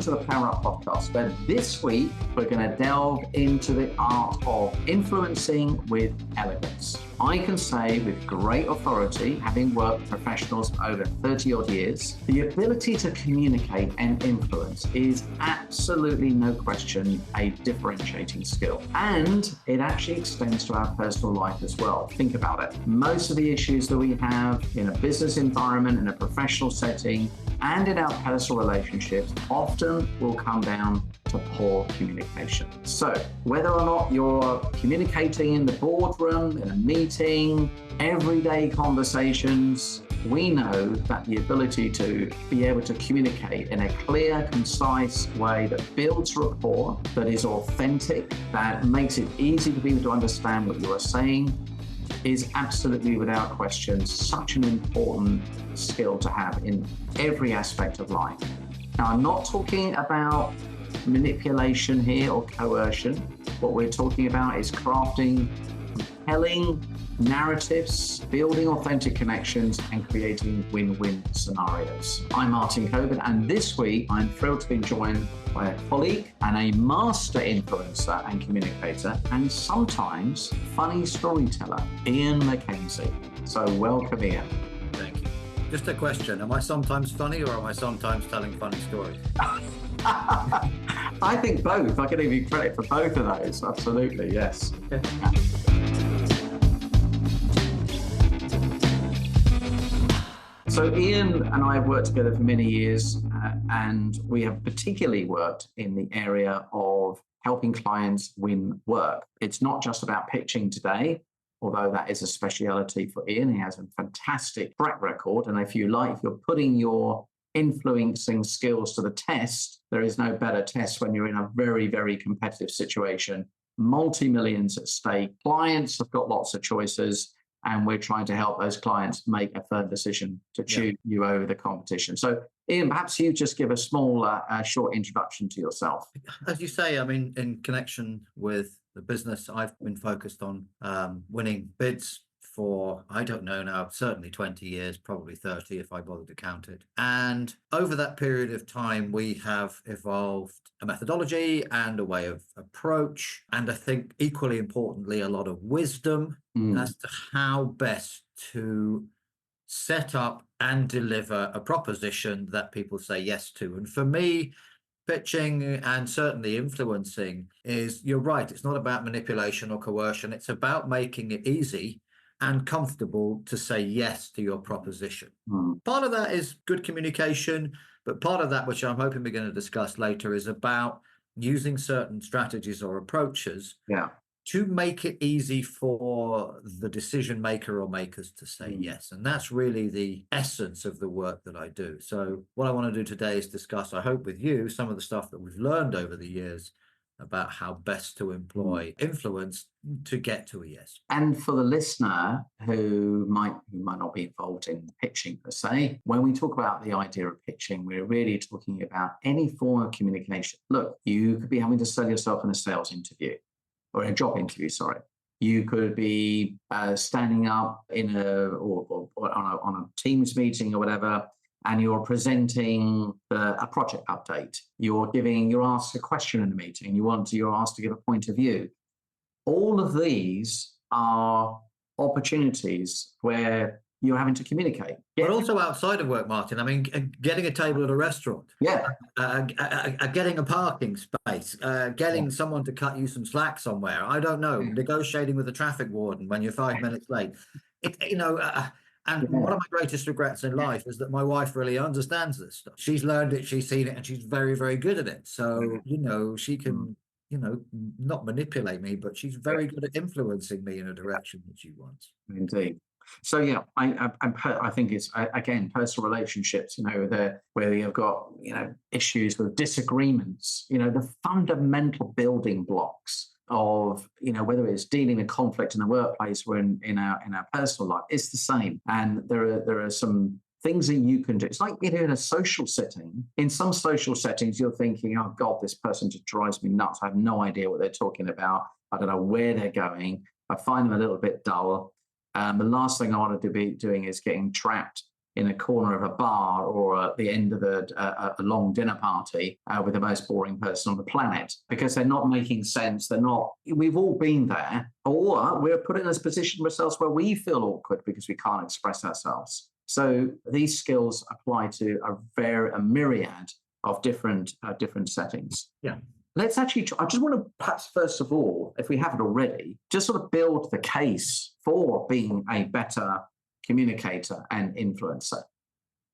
to the Power Up podcast, where this week we're going to delve into the art of influencing with elegance. I can say with great authority, having worked with professionals for over 30 odd years, the ability to communicate and influence is absolutely, no question, a differentiating skill. And it actually extends to our personal life as well. Think about it. Most of the issues that we have in a business environment, in a professional setting, and in our personal relationships often will come down to poor communication. So whether or not you're communicating in the boardroom, in a meeting, everyday conversations, we know that the ability to be able to communicate in a clear, concise way that builds rapport, that is authentic, that makes it easy for people to understand what you are saying, is absolutely, without question, such an important skill to have in every aspect of life. Now, I'm not talking about manipulation here or coercion. What we're talking about is crafting compelling narratives, building authentic connections, and creating win-win scenarios. I'm Martin Coburn, and this week I'm thrilled to be joined by a colleague and a master influencer and communicator, and sometimes funny storyteller, Ian Mackenzie. So welcome, Ian. Thank you. Just a question, am I sometimes funny or am I sometimes telling funny stories? I think both. I can give you credit for both of those. Absolutely, yes. So Ian and I have worked together for many years, and we have particularly worked in the area of helping clients win work. It's not just about pitching today, although that is a speciality for Ian. He has a fantastic track record. And if you're putting your influencing skills to the test, there is no better test when you're in a very, very competitive situation, multi-millions at stake. Clients have got lots of choices, and we're trying to help those clients make a firm decision to choose you over the competition. So, Ian, perhaps you just give a small, short introduction to yourself. As you say, I mean, in connection with the business, I've been focused on winning bids for, I don't know now, certainly 20 years, probably 30 if I bother to count it. And over that period of time, we have evolved a methodology and a way of approach. And I think equally importantly, a lot of wisdom as to how best to set up and deliver a proposition that people say yes to. And for me, pitching and certainly influencing is, you're right, it's not about manipulation or coercion. It's about making it easy and comfortable to say yes to your proposition. Part of that is good communication, but part of that, which I'm hoping we're going to discuss later, is about using certain strategies or approaches to make it easy for the decision maker or makers to say yes. And that's really the essence of the work that I do. So what I want to do today is discuss, I hope with you, some of the stuff that we've learned over the years about how best to employ influence to get to a yes. And for the listener who might not be involved in pitching per se, when we talk about the idea of pitching, we're really talking about any form of communication. Look, you could be having to sell yourself in a sales interview or in a job interview, sorry. You could be standing up in or on a Teams meeting or whatever, and you're presenting a project update. You're asked a question in a meeting. You're asked to give a point of view. All of these are opportunities where you're having to communicate. But also outside of work, Martin. I mean, getting a table at a restaurant. Getting a parking space. Getting someone to cut you some slack somewhere. I don't know. Negotiating with a traffic warden when you're 5 minutes late. One of my greatest regrets in life is that my wife really understands this stuff. She's learned it, she's seen it, and she's very, very good at it. So, she can, not manipulate me, but she's very good at influencing me in a direction that she wants. Indeed. So, I think it's, again, personal relationships, where you've got, issues with disagreements, the fundamental building blocks of, whether it's dealing with conflict in the workplace or in our personal life, it's the same. And there are some things that you can do. It's like, in a social setting. In some social settings, you're thinking, oh God, this person just drives me nuts. I have no idea what they're talking about. I don't know where they're going. I find them a little bit dull. The last thing I want to be doing is getting trapped in a corner of a bar or at the end of a long dinner party with the most boring person on the planet, because they're not making sense. We've all been there, or we're put in a position ourselves where we feel awkward because we can't express ourselves. So these skills apply to a myriad of different settings. Yeah. Let's actually I just want to perhaps first of all, if we haven't already, just sort of build the case for being a better communicator and influencer.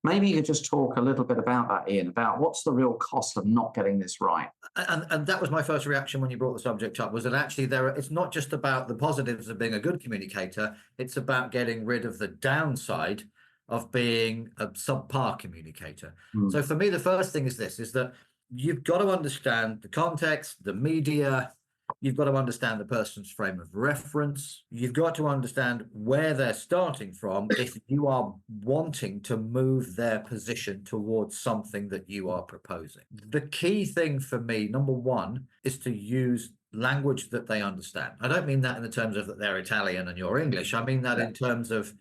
Maybe you could just talk a little bit about that, Ian, about what's the real cost of not getting this right. And that was my first reaction when you brought the subject up, was that actually it's not just about the positives of being a good communicator, it's about getting rid of the downside of being a subpar communicator. So for me, the first thing is that you've got to understand the context, the media. You've got to understand the person's frame of reference. You've got to understand where they're starting from if you are wanting to move their position towards something that you are proposing. The key thing for me, number one, is to use language that they understand. I don't mean that in the terms of that they're Italian and you're English. I mean that in terms of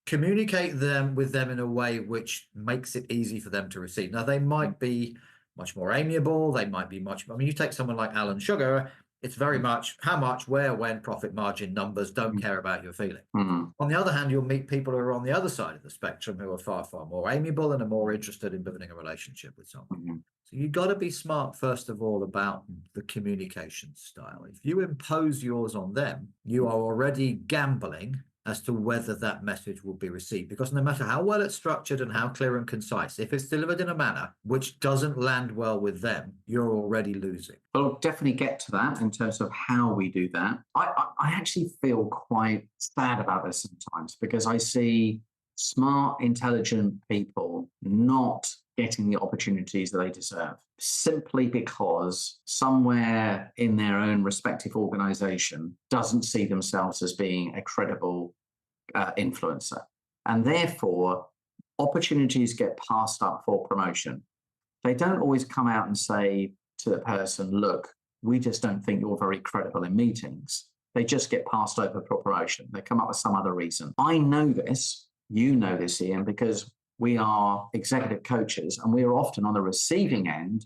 communicate with them in a way which makes it easy for them to receive. Now, they might be much more amiable. They might be you take someone like Alan Sugar, it's very much how much, where, when, profit margin, numbers, don't care about your feeling. On the other hand, you'll meet people who are on the other side of the spectrum who are far, far more amiable and are more interested in building a relationship with someone. So you've got to be smart, first of all, about the communication style. If you impose yours on them, you are already gambling as to whether that message will be received. Because no matter how well it's structured and how clear and concise, if it's delivered in a manner which doesn't land well with them, you're already losing. We'll definitely get to that in terms of how we do that. I actually feel quite sad about this sometimes because I see smart, intelligent people not getting the opportunities that they deserve simply because somewhere in their own respective organization doesn't see themselves as being a credible influencer. And therefore, opportunities get passed up for promotion. They don't always come out and say to the person, look, we just don't think you're very credible in meetings. They just get passed over for promotion. They come up with some other reason. I know this, you know this, Ian, because we are executive coaches and we are often on the receiving end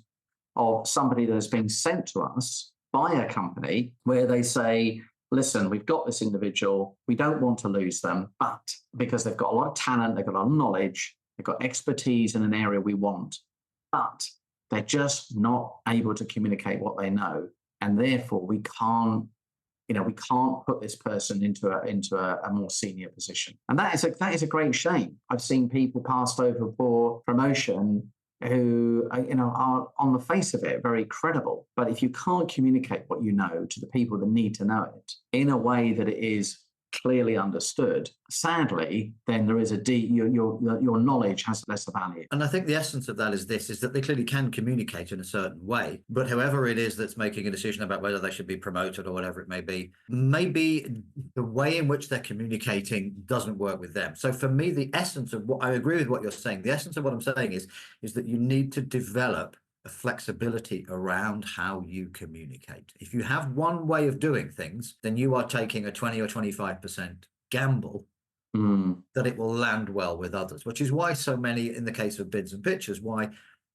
of somebody that has been sent to us by a company where they say, listen, we've got this individual, we don't want to lose them, but because they've got a lot of talent, they've got a lot of knowledge, they've got expertise in an area we want, but they're just not able to communicate what they know. And therefore we can't put this person into a more senior position. And that is a great shame. I've seen people passed over for promotion who are on the face of it very credible. But if you can't communicate what you know to the people that need to know it in a way that it is clearly understood, sadly, then there is your knowledge has less value. And I think the essence of that is that they clearly can communicate in a certain way, but whoever it is that's making a decision about whether they should be promoted or whatever it may be, maybe the way in which they're communicating doesn't work with them. So for me, the essence of what I agree with what you're saying, the essence of what I'm saying is that you need to develop a flexibility around how you communicate. If you have one way of doing things, then you are taking a 20 or 25% gamble that it will land well with others, which is why so many, in the case of bids and pitches, why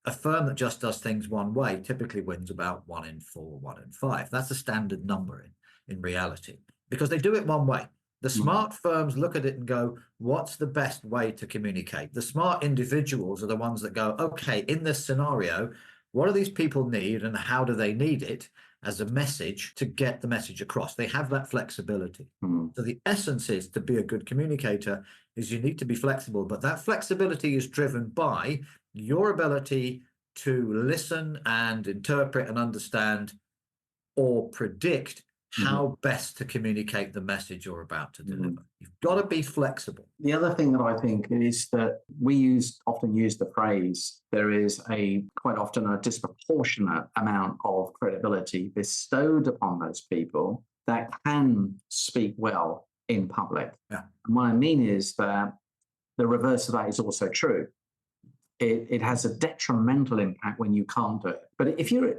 a firm that just does things one way typically wins about 1 in 4, 1 in 5. That's a standard number in reality, because they do it one way. The smart firms look at it and go, what's the best way to communicate? The smart individuals are the ones that go, okay, in this scenario, what do these people need and how do they need it as a message to get the message across? They have that flexibility. So the essence is to be a good communicator is you need to be flexible, but that flexibility is driven by your ability to listen and interpret and understand or predict how best to communicate the message you're about to deliver. You've got to be flexible. The other thing that I think is that we often use the phrase, there is quite often a disproportionate amount of credibility bestowed upon those people that can speak well in public. Yeah. And what I mean is that the reverse of that is also true. It has a detrimental impact when you can't do it. But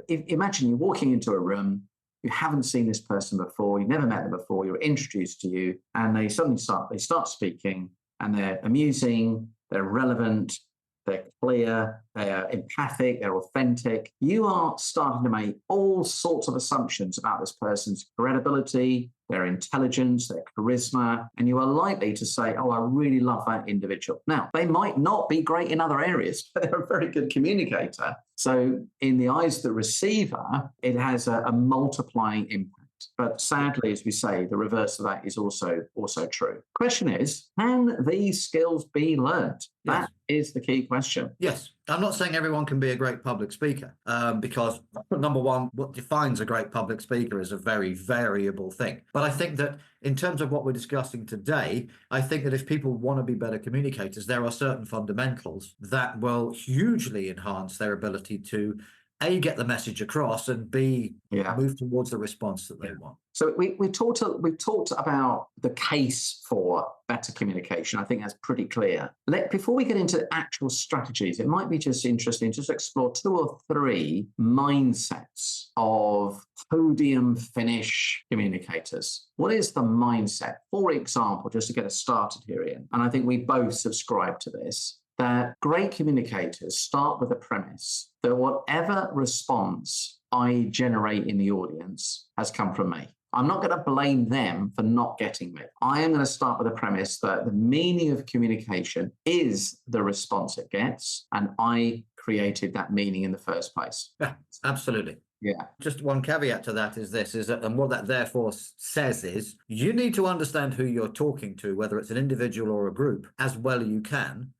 imagine you're walking into a room, you haven't seen this person before, you've never met them before, you're introduced to you, and they suddenly start speaking, and they're amusing, they're relevant, they're clear, they're empathic, they're authentic, you are starting to make all sorts of assumptions about this person's credibility, their intelligence, their charisma, and you are likely to say, oh, I really love that individual. Now, they might not be great in other areas, but they're a very good communicator. So in the eyes of the receiver, it has a multiplying impact. But sadly, as we say, the reverse of that is also true. Question is, can these skills be learned? That is the key question. Yes. I'm not saying everyone can be a great public speaker, because number one, what defines a great public speaker is a very variable thing. But I think that in terms of what we're discussing today, I think that if people want to be better communicators, there are certain fundamentals that will hugely enhance their ability to A, get the message across, and B, move towards the response that they want. So we've talked about the case for better communication. I think that's pretty clear. Before we get into actual strategies, it might be just interesting just to explore 2 or 3 mindsets of podium finish communicators. What is the mindset? For example, just to get us started here, Ian, and I think we both subscribe to this, that great communicators start with the premise that whatever response I generate in the audience has come from me. I'm not going to blame them for not getting me. I am going to start with the premise that the meaning of communication is the response it gets, and I created that meaning in the first place. Yeah, absolutely. Yeah. Just one caveat to that is that, and what that therefore says is, you need to understand who you're talking to, whether it's an individual or a group, as well as you can,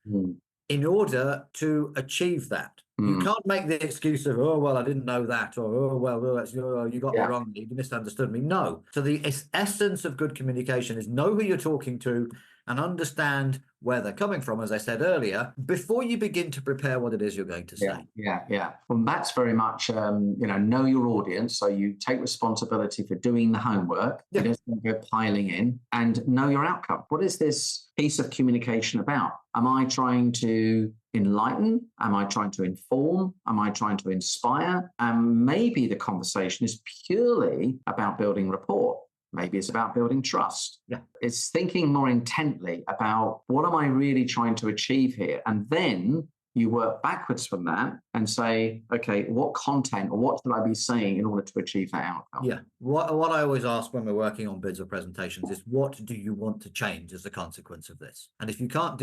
in order to achieve that. You can't make the excuse of, oh, well, I didn't know that, or, oh, well, you got me wrong, you misunderstood me. No. So the essence of good communication is know who you're talking to and understand where they're coming from, as I said earlier, before you begin to prepare what it is you're going to say. Yeah. Well, that's very much, know your audience. So you take responsibility for doing the homework. You don't go piling in, and know your outcome. What is this piece of communication about? Am I trying to enlighten? Am I trying to inform? Am I trying to inspire? And maybe the conversation is purely about building rapport. Maybe it's about building trust. It's thinking more intently about what am I really trying to achieve here? And then you work backwards from that and say, okay, what content or what should I be saying in order to achieve that outcome? Yeah. What I always ask when we're working on bids or presentations is, what do you want to change as a consequence of this? And if you can't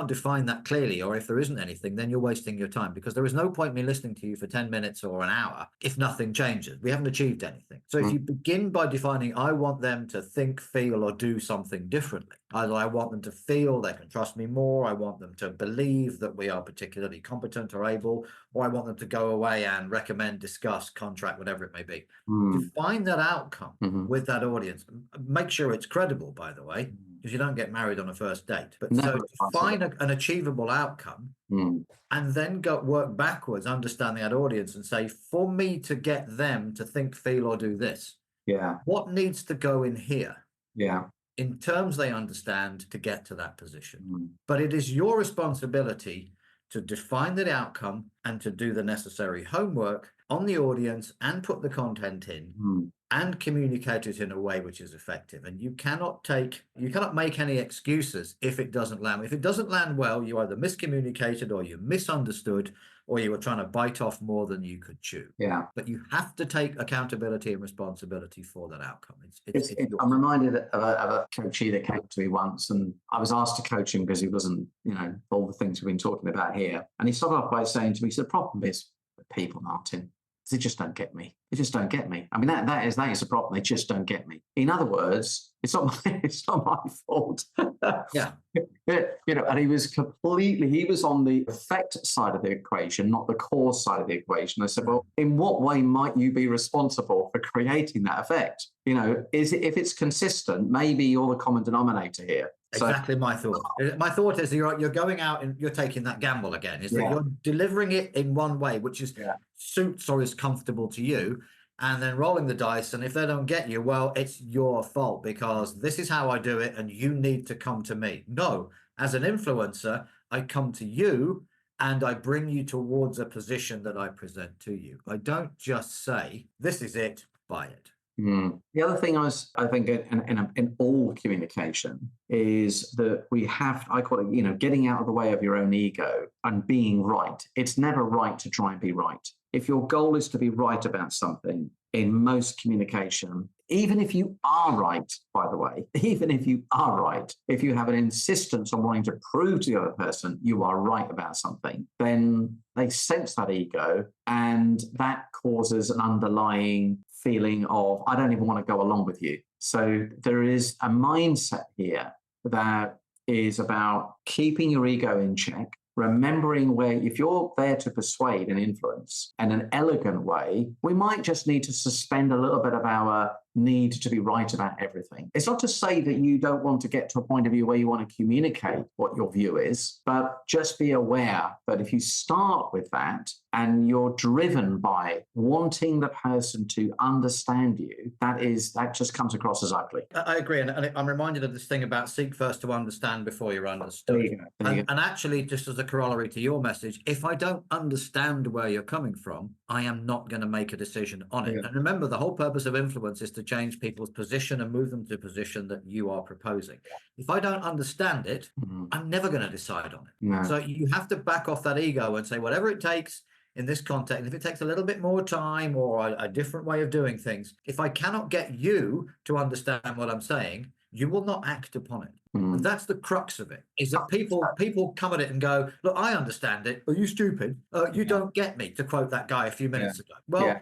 define that clearly, or if there isn't anything, then you're wasting your time, because there is no point me listening to you for 10 minutes or an hour if nothing changes. We haven't achieved anything. So if you begin by defining, I want them to think, feel, or do something differently. Either I want them to feel they can trust me more, I want them to believe that we are particularly competent or able, or I want them to go away and recommend, discuss, contract, whatever it may be. Define that outcome with that audience. Make sure it's credible, by the way, because you don't get married on a first date. But so define an achievable outcome, and then go work backwards, understanding that audience, and say, for me to get them to think, feel, or do this, what needs to go in here? In terms they understand to get to that position. But it is your responsibility to define the outcome and to do the necessary homework on the audience and put the content in and communicate it in a way which is effective. And you cannot make any excuses if it doesn't land. If it doesn't land well, you either miscommunicated, or you misunderstood, or you were trying to bite off more than you could chew. But you have to take accountability and responsibility for that outcome. I'm reminded of a coachee that came to me once, and I was asked to coach him because he wasn't, all the things we've been talking about here. And he started off by saying to me, the problem is with people, Martin, they just don't get me. They just don't get me. I mean, that is a problem. They just don't get me. In other words, it's not my fault. And he was on the effect side of the equation, not the cause side of the equation. I said, well, in what way might you be responsible for creating that effect? If it's consistent, maybe you're the common denominator here. Exactly my thought. My thought is you're going out and you're taking that gamble again. Is that you're delivering it in one way, which is suits or is comfortable to you, and then rolling the dice. And if they don't get you, well, it's your fault, because this is how I do it, and you need to come to me. No, as an influencer, I come to you and I bring you towards a position that I present to you. I don't just say, this is it, buy it. The other thing I think in all communication is that we have, I call it, getting out of the way of your own ego and being right. It's never right to try and be right. If your goal is to be right about something in most communication, even if you are right, by the way, even if you are right, if you have an insistence on wanting to prove to the other person you are right about something, then they sense that ego, and that causes an underlying feeling of, I don't even want to go along with you. So there is a mindset here that is about keeping your ego in check, remembering where, if you're there to persuade and influence in an elegant way, we might just need to suspend a little bit of our need to be right about everything. It's not to say that you don't want to get to a point of view where you want to communicate what your view is, but just be aware that if you start with that and you're driven by wanting the person to understand you, that just comes across as ugly. I agree. And I'm reminded of this thing about seek first to understand before you're understood. And actually, just as a corollary to your message, if I don't understand where you're coming from, I am not going to make a decision on it. And remember, the whole purpose of influence is to change people's position and move them to a position that you are proposing. If I don't understand it, I'm never going to decide on it. So you have to back off that ego and say, whatever it takes in this context, and if it takes a little bit more time or a different way of doing things, if I cannot get you to understand what I'm saying, you will not act upon it. And that's the crux of it, is that people come at it and go, look, I understand it. Are you stupid? You don't get me, to quote that guy a few minutes ago. Well,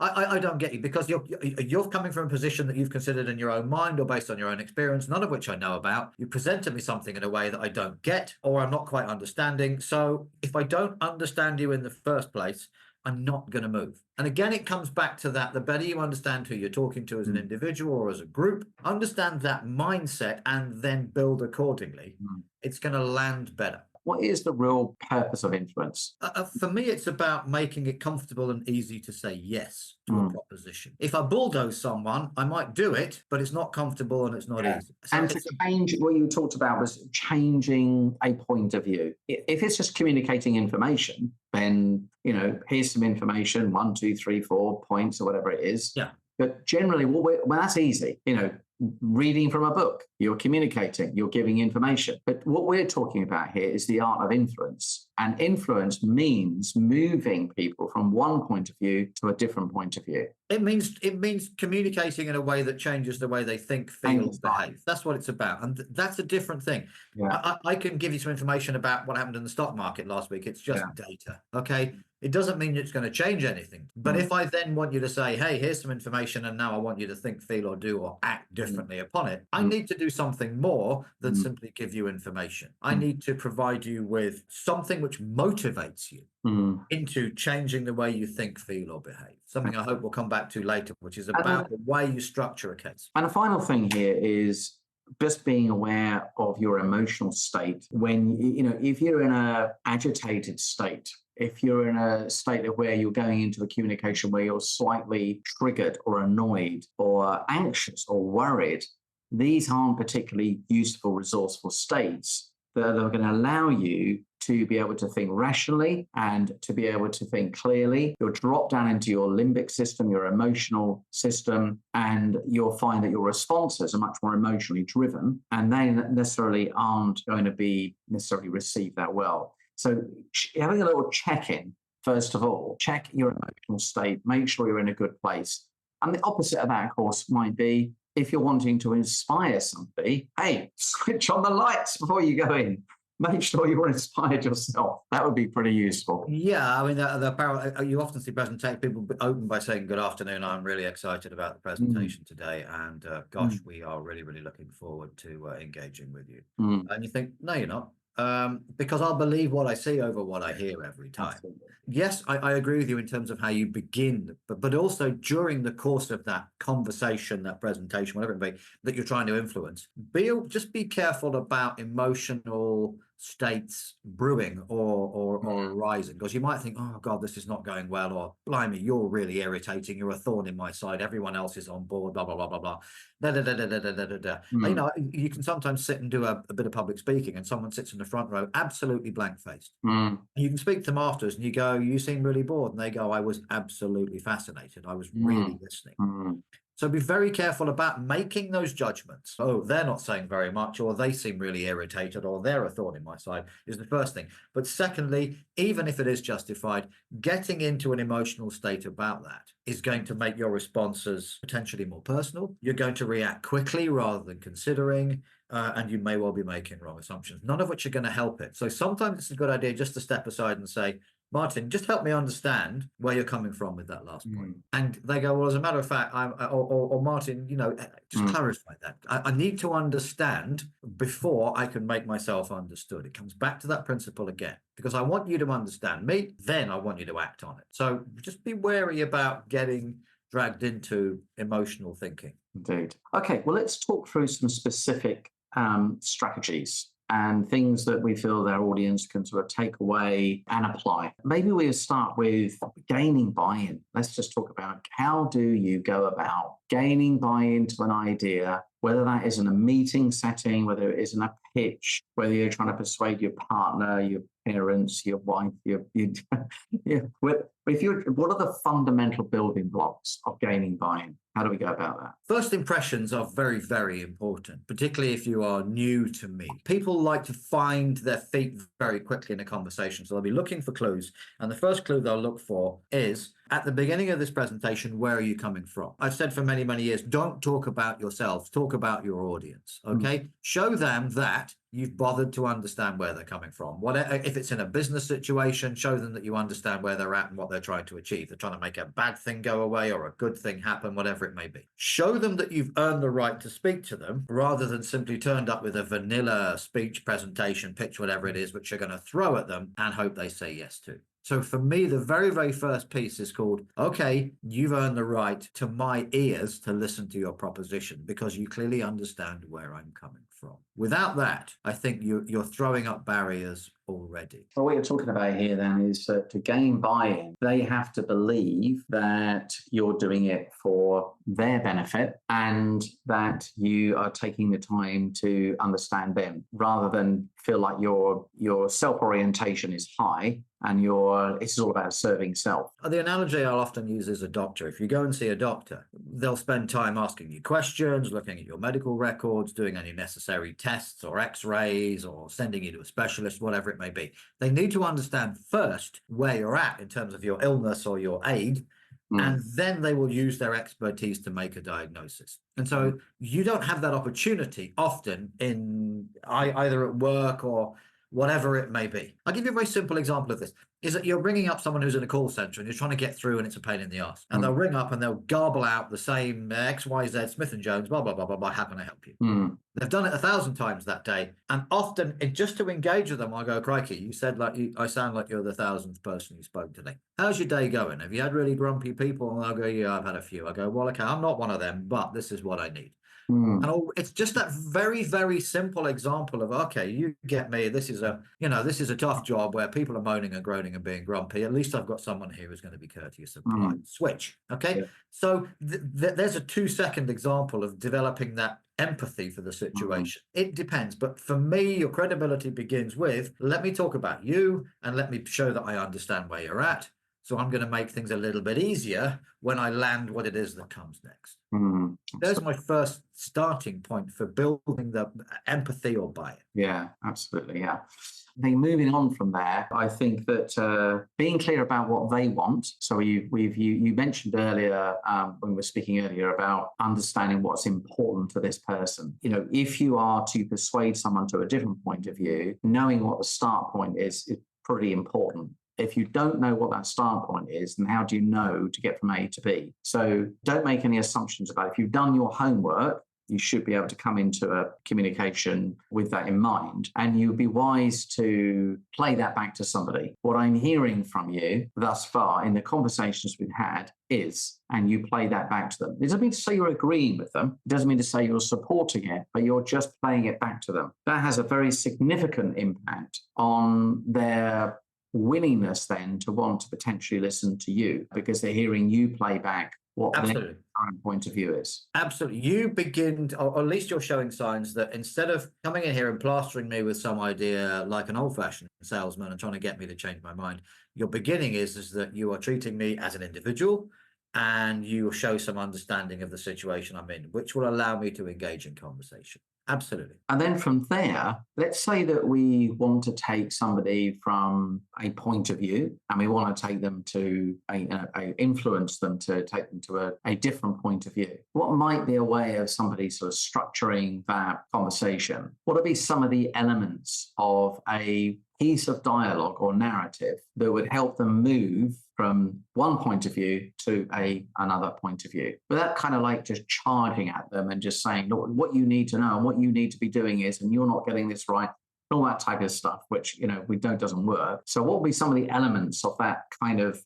I don't get you, because you're coming from a position that you've considered in your own mind or based on your own experience, none of which I know about. You presented me something in a way that I don't get, or I'm not quite understanding. So if I don't understand you in the first place, I'm not going to move. And again, it comes back to that. The better you understand who you're talking to as an individual or as a group, understand that mindset and then build accordingly. It's going to land better. What is the real purpose of influence? For me, it's about making it comfortable and easy to say yes to a proposition. If I bulldoze someone, I might do it, but it's not comfortable and it's not easy. So and to change, what you talked about was changing a point of view. If it's just communicating information, then, here's some information, 1, 2, 3, 4 points or whatever it is. Yeah. But generally, well, that's easy. Reading from a book, you're communicating, you're giving information. But what we're talking about here is the art of influence. And influence means moving people from one point of view to a different point of view. It means communicating in a way that changes the way they think, feel, behave. That's what it's about. And that's a different thing. Yeah. I can give you some information about what happened in the stock market last week. It's just data. Okay. It doesn't mean it's going to change anything. But if I then want you to say, hey, here's some information, and now I want you to think, feel, or do, or act differently upon it, I need to do something more than simply give you information. I need to provide you with something which motivates you into changing the way you think, feel, or behave. Something I hope we'll come back to later, which is about the way you structure a case. And a final thing here is just being aware of your emotional state. When, if you're in an agitated state, if you're in a state of where you're going into a communication where you're slightly triggered or annoyed or anxious or worried, these aren't particularly useful, resourceful states that are going to allow you to be able to think rationally and to be able to think clearly. You'll drop down into your limbic system, your emotional system, and you'll find that your responses are much more emotionally driven, and they necessarily aren't going to be necessarily received that well. So having a little check-in, first of all, check your emotional state, make sure you're in a good place. And the opposite of that, of course, might be if you're wanting to inspire somebody, hey, switch on the lights before you go in. Make sure you're inspired yourself. That would be pretty useful. Yeah, I mean, you often see people open by saying, good afternoon, I'm really excited about the presentation today. And gosh, we are really, really looking forward to engaging with you. And you think, no, you're not. Because I'll believe what I see over what I hear every time. Absolutely. Yes, I agree with you in terms of how you begin, but also during the course of that conversation, that presentation, whatever it may be, that you're trying to influence, just be careful about emotional states brewing or arising, because you might think, oh God, this is not going well, or blimey, you're really irritating, you're a thorn in my side, everyone else is on board, blah blah blah blah blah. Da, da, da, da, da, da, da, da. You know, you can sometimes sit and do a bit of public speaking, and someone sits in the front row absolutely blank-faced. You can speak to them afterwards and you go, you seem really bored, and they go, I was absolutely fascinated, I was really listening. So be very careful about making those judgments. Oh, they're not saying very much, or they seem really irritated, or they're a thorn in my side, is the first thing. But secondly, even if it is justified, getting into an emotional state about that is going to make your responses potentially more personal. You're going to react quickly rather than considering, and you may well be making wrong assumptions, none of which are going to help it. So sometimes it's a good idea just to step aside and say, Martin, just help me understand where you're coming from with that last point. And they go, well, as a matter of fact, or Martin, you know, just clarify that. I need to understand before I can make myself understood. It comes back to that principle again, because I want you to understand me, then I want you to act on it. So just be wary about getting dragged into emotional thinking. Indeed. Okay, well, let's talk through some specific strategies and things that we feel their audience can sort of take away and apply. Maybe we'll start with gaining buy-in. Let's just talk about, how do you go about gaining buy-in to an idea, whether that is in a meeting setting, whether it is in a pitch, whether you're trying to persuade your partner, your parents, your wife, what are the fundamental building blocks of gaining buy-in? How do we go about that? First impressions are very, very important, particularly if you are new to me. People like to find their feet very quickly in a conversation, so they'll be looking for clues. And the first clue they'll look for is, at the beginning of this presentation, where are you coming from? I've said for many, many years, don't talk about yourselves, talk about your audience, okay? Show them that you've bothered to understand where they're coming from. If it's in a business situation, show them that you understand where they're at and what they're trying to achieve. They're trying to make a bad thing go away or a good thing happen, whatever it may be. Show them that you've earned the right to speak to them, rather than simply turned up with a vanilla speech, presentation, pitch, whatever it is, which you're going to throw at them and hope they say yes to. So for me, the very, very first piece is called, okay, you've earned the right to my ears to listen to your proposition, because you clearly understand where I'm coming from. Without that, I think you're throwing up barriers already. Well, what you're talking about here then is that to gain buy-in, they have to believe that you're doing it for their benefit and that you are taking the time to understand them, rather than feel like your self-orientation is high and it's all about serving self. The analogy I'll often use is a doctor. If you go and see a doctor, they'll spend time asking you questions, looking at your medical records, doing any necessary tests or x-rays, or sending you to a specialist, whatever it may be. They need to understand first where you're at in terms of your illness or your aid, and then they will use their expertise to make a diagnosis. And so you don't have that opportunity often in either at work or whatever it may be. I'll give you a very simple example of this, is that you're ringing up someone who's in a call center and you're trying to get through and it's a pain in the ass. And they'll ring up and they'll garble out the same XYZ, Smith & Jones, blah, blah, blah, blah, blah, how can I help you? They've done it 1,000 times that day. And often, just to engage with them, I go, crikey, you said I sound like you're the 1,000th person you spoke today. How's your day going? Have you had really grumpy people? And they'll go, yeah, I've had a few. I go, well, okay, I'm not one of them, but this is what I need. And it's just that very, very simple example of, okay, you get me. This is a tough job where people are moaning and groaning and being grumpy. At least I've got someone here who's going to be courteous and polite. Switch. Okay. Yeah. So there's a 2-second example of developing that empathy for the situation. It depends. But for me, your credibility begins with, let me talk about you and let me show that I understand where you're at. So I'm going to make things a little bit easier when I land what it is that comes next. There's my first starting point for building the empathy or buy-in. Yeah, absolutely. Yeah. I think moving on from there, I think that being clear about what they want. So you mentioned earlier, when we were speaking earlier, about understanding what's important to this person. You know, if you are to persuade someone to a different point of view, knowing what the start point is pretty important. If you don't know what that start point is, then how do you know to get from A to B? So don't make any assumptions about it. If you've done your homework, you should be able to come into a communication with that in mind. And you'd be wise to play that back to somebody. What I'm hearing from you thus far in the conversations we've had is, and you play that back to them. It doesn't mean to say you're agreeing with them. It doesn't mean to say you're supporting it, but you're just playing it back to them. That has a very significant impact on their willingness then to want to potentially listen to you, because they're hearing you play back what their current point of view is. Absolutely. You begin, or at least you're showing signs that instead of coming in here and plastering me with some idea like an old-fashioned salesman and trying to get me to change my mind, your beginning is that you are treating me as an individual, and you show some understanding of the situation I'm in, which will allow me to engage in conversation. Absolutely. And then from there, let's say that we want to take somebody from a point of view, and we want to take them to influence them to take them to a different point of view. What might be a way of somebody sort of structuring that conversation? What would be some of the elements of a piece of dialogue or narrative that would help them move from one point of view to another point of view, without kind of like just charging at them and just saying, look, what you need to know and what you need to be doing is, and you're not getting this right, all that type of stuff, which, we don't doesn't work. So what would be some of the elements of that kind of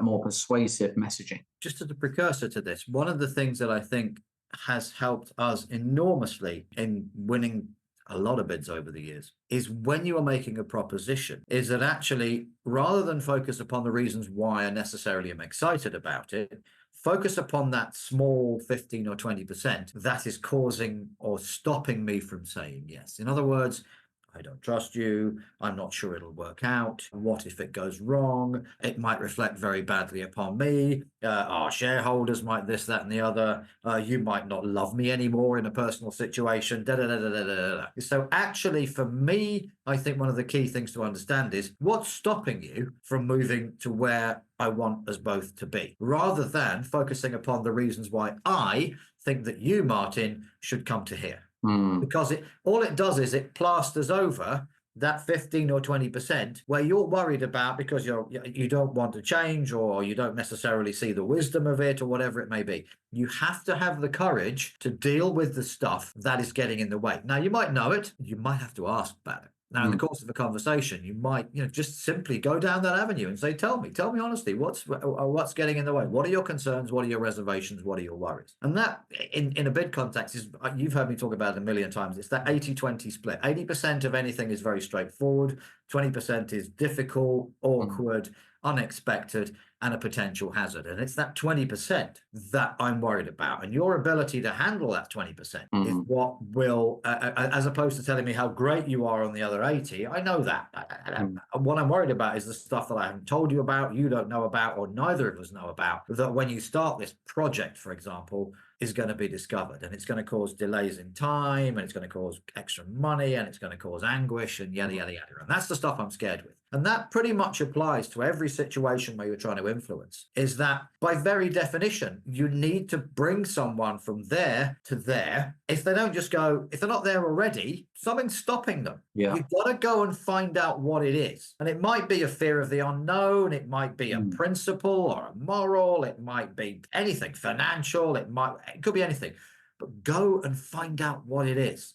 more persuasive messaging? Just as a precursor to this, one of the things that I think has helped us enormously in winning a lot of bids over the years is when you are making a proposition, is that actually, rather than focus upon the reasons why I necessarily am excited about it, focus upon that small 15 or 20% that is causing or stopping me from saying yes. In other words, I don't trust you. I'm not sure it'll work out. What if it goes wrong? It might reflect very badly upon me. Our shareholders might this, that, and the other. You might not love me anymore in a personal situation. So actually, for me, I think one of the key things to understand is what's stopping you from moving to where I want us both to be, rather than focusing upon the reasons why I think that you, Martin, should come to here. Because all it does is it plasters over that 15 or 20% where you're worried about because you don't want to change, or you don't necessarily see the wisdom of it, or whatever it may be. You have to have the courage to deal with the stuff that is getting in the way. Now, you might know it. You might have to ask about it. Now, in the course of a conversation, you might, just simply go down that avenue and say, tell me honestly, what's getting in the way? What are your concerns? What are your reservations? What are your worries? And that, in a bid context, is, you've heard me talk about it a million times. It's that 80-20 split. 80% of anything is very straightforward. 20% is difficult, awkward, unexpected, and a potential hazard. And it's that 20% that I'm worried about. And your ability to handle that 20% is what will, as opposed to telling me how great you are on the other 80, I know that. What I'm worried about is the stuff that I haven't told you about, you don't know about, or neither of us know about, that when you start this project, for example, is going to be discovered, and it's going to cause delays in time, and it's going to cause extra money, and it's going to cause anguish, and yada, yada, yada. And that's the stuff I'm scared with. And that pretty much applies to every situation where you're trying to influence, is that by very definition, you need to bring someone from there to there. If they don't just go, if they're not there already, something's stopping them. Yeah. You've got to go and find out what it is. And it might be a fear of the unknown. It might be a principle or a moral. It might be anything, financial. It could be anything. But go and find out what it is.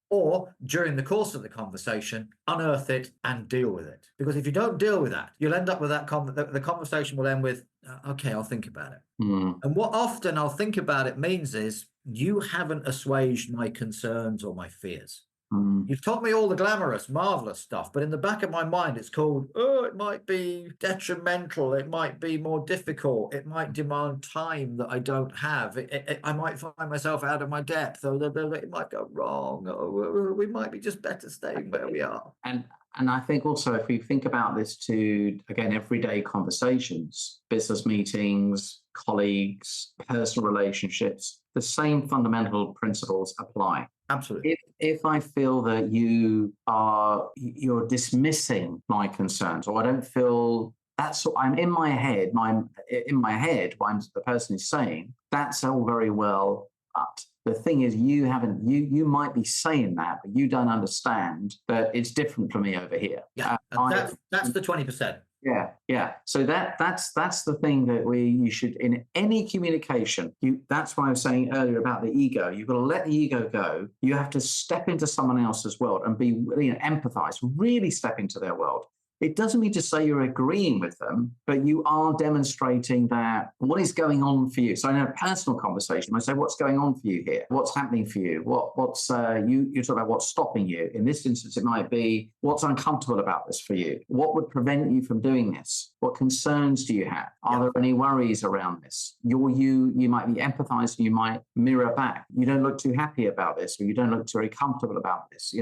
Or during the course of the conversation, unearth it and deal with it. Because if you don't deal with that, you'll end up with that the conversation will end with, okay, I'll think about it. And what often I'll think about it means is you haven't assuaged my concerns or my fears. You've told me all the glamorous, marvelous stuff, but in the back of my mind, it's called, it might be detrimental. It might be more difficult. It might demand time that I don't have. I might find myself out of my depth, or it might go wrong, or we might be just better staying where we are. And I think also, if we think about this to, again, everyday conversations, business meetings, colleagues, personal relationships, the same fundamental principles apply. Absolutely. If I feel that you're dismissing my concerns, or I don't feel that's what I'm in my head, what the person is saying, that's all very well, but the thing is, you might be saying that, but you don't understand that it's different from me over here. Yeah, that's the 20%. Yeah. So that's the thing that you should, in any communication, that's why I was saying earlier about the ego. You've got to let the ego go. You have to step into someone else's world and be, empathize, really step into their world. It doesn't mean to say you're agreeing with them, but you are demonstrating that what is going on for you. So in a personal conversation, I say, what's going on for you here? What's happening for you? What's you talk about what's stopping you. In this instance, it might be what's uncomfortable about this for you. What would prevent you from doing this? What concerns do you have? Are there any worries around this? You might be empathizing, you might mirror back. You don't look too happy about this, or you don't look very comfortable about this.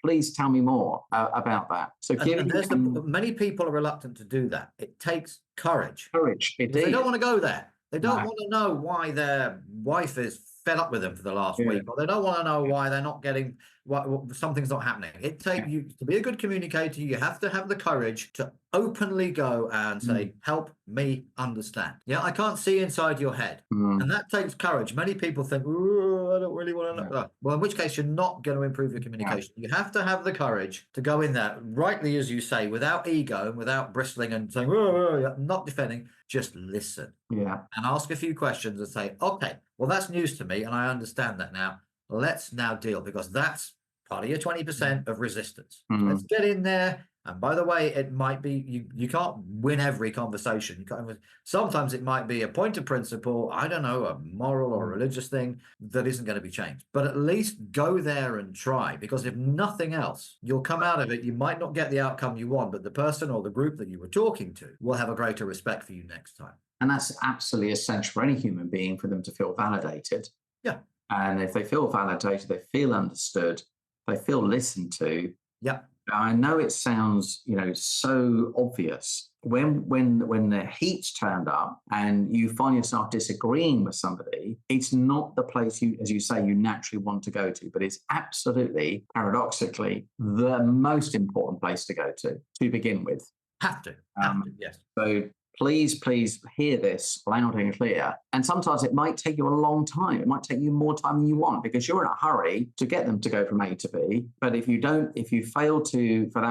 Please tell me more about that. So many people are reluctant to do that. It takes courage. Indeed. They don't want to go there. They don't want to know why their wife is fed up with them for the last week, or they don't want to know why they're not getting something's not happening. It takes you to be a good communicator. You have to have the courage to openly go and say, help me understand. I can't see inside your head. And that takes courage. Many people think, I don't really want to know. Well, in which case you're not going to improve your communication. You have to have the courage to go in there, rightly as you say, without ego and without bristling and saying, not defending, just listen. And ask a few questions and say, okay, well, that's news to me and I understand that now. Let's now deal, because that's part of your 20% of resistance. Let's get in there. And by the way, it might be, you can't win every conversation. Sometimes it might be a point of principle, I don't know, a moral or a religious thing that isn't going to be changed. But at least go there and try, because if nothing else, you'll come out of it. You might not get the outcome you want, but the person or the group that you were talking to will have a greater respect for you next time. And that's absolutely essential for any human being, for them to feel validated. And if they feel validated, they feel understood, they feel listened to. I know it sounds, so obvious. When the heat's turned up and you find yourself disagreeing with somebody, it's not the place you, as you say, you naturally want to go to, but it's absolutely, paradoxically, the most important place to go to begin with. Have to, yes. So please hear this loud and clear. And sometimes it might take you a long time. It might take you more time than you want, because you're in a hurry to get them to go from A to B. But if you fail to, for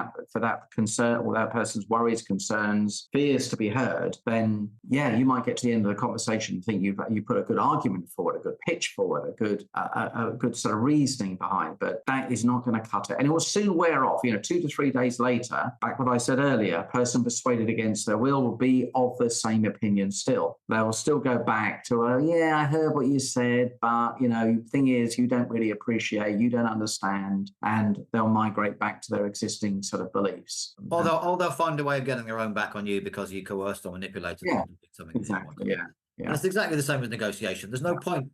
that concern, or that person's worries, concerns, fears to be heard, then you might get to the end of the conversation and think you put a good argument forward, a good pitch forward, a good sort of reasoning behind. But that is not going to cut it. And it will soon wear off. 2 to 3 days later, like what I said earlier, a person persuaded against their will be of the same opinion still. They'll still go back to, I heard what you said, but, thing is, you don't really appreciate, you don't understand, and they'll migrate back to their existing sort of beliefs. Or they'll find a way of getting their own back on you because you coerced or manipulated them to do something. Exactly, And it's exactly the same with negotiation. There's no point.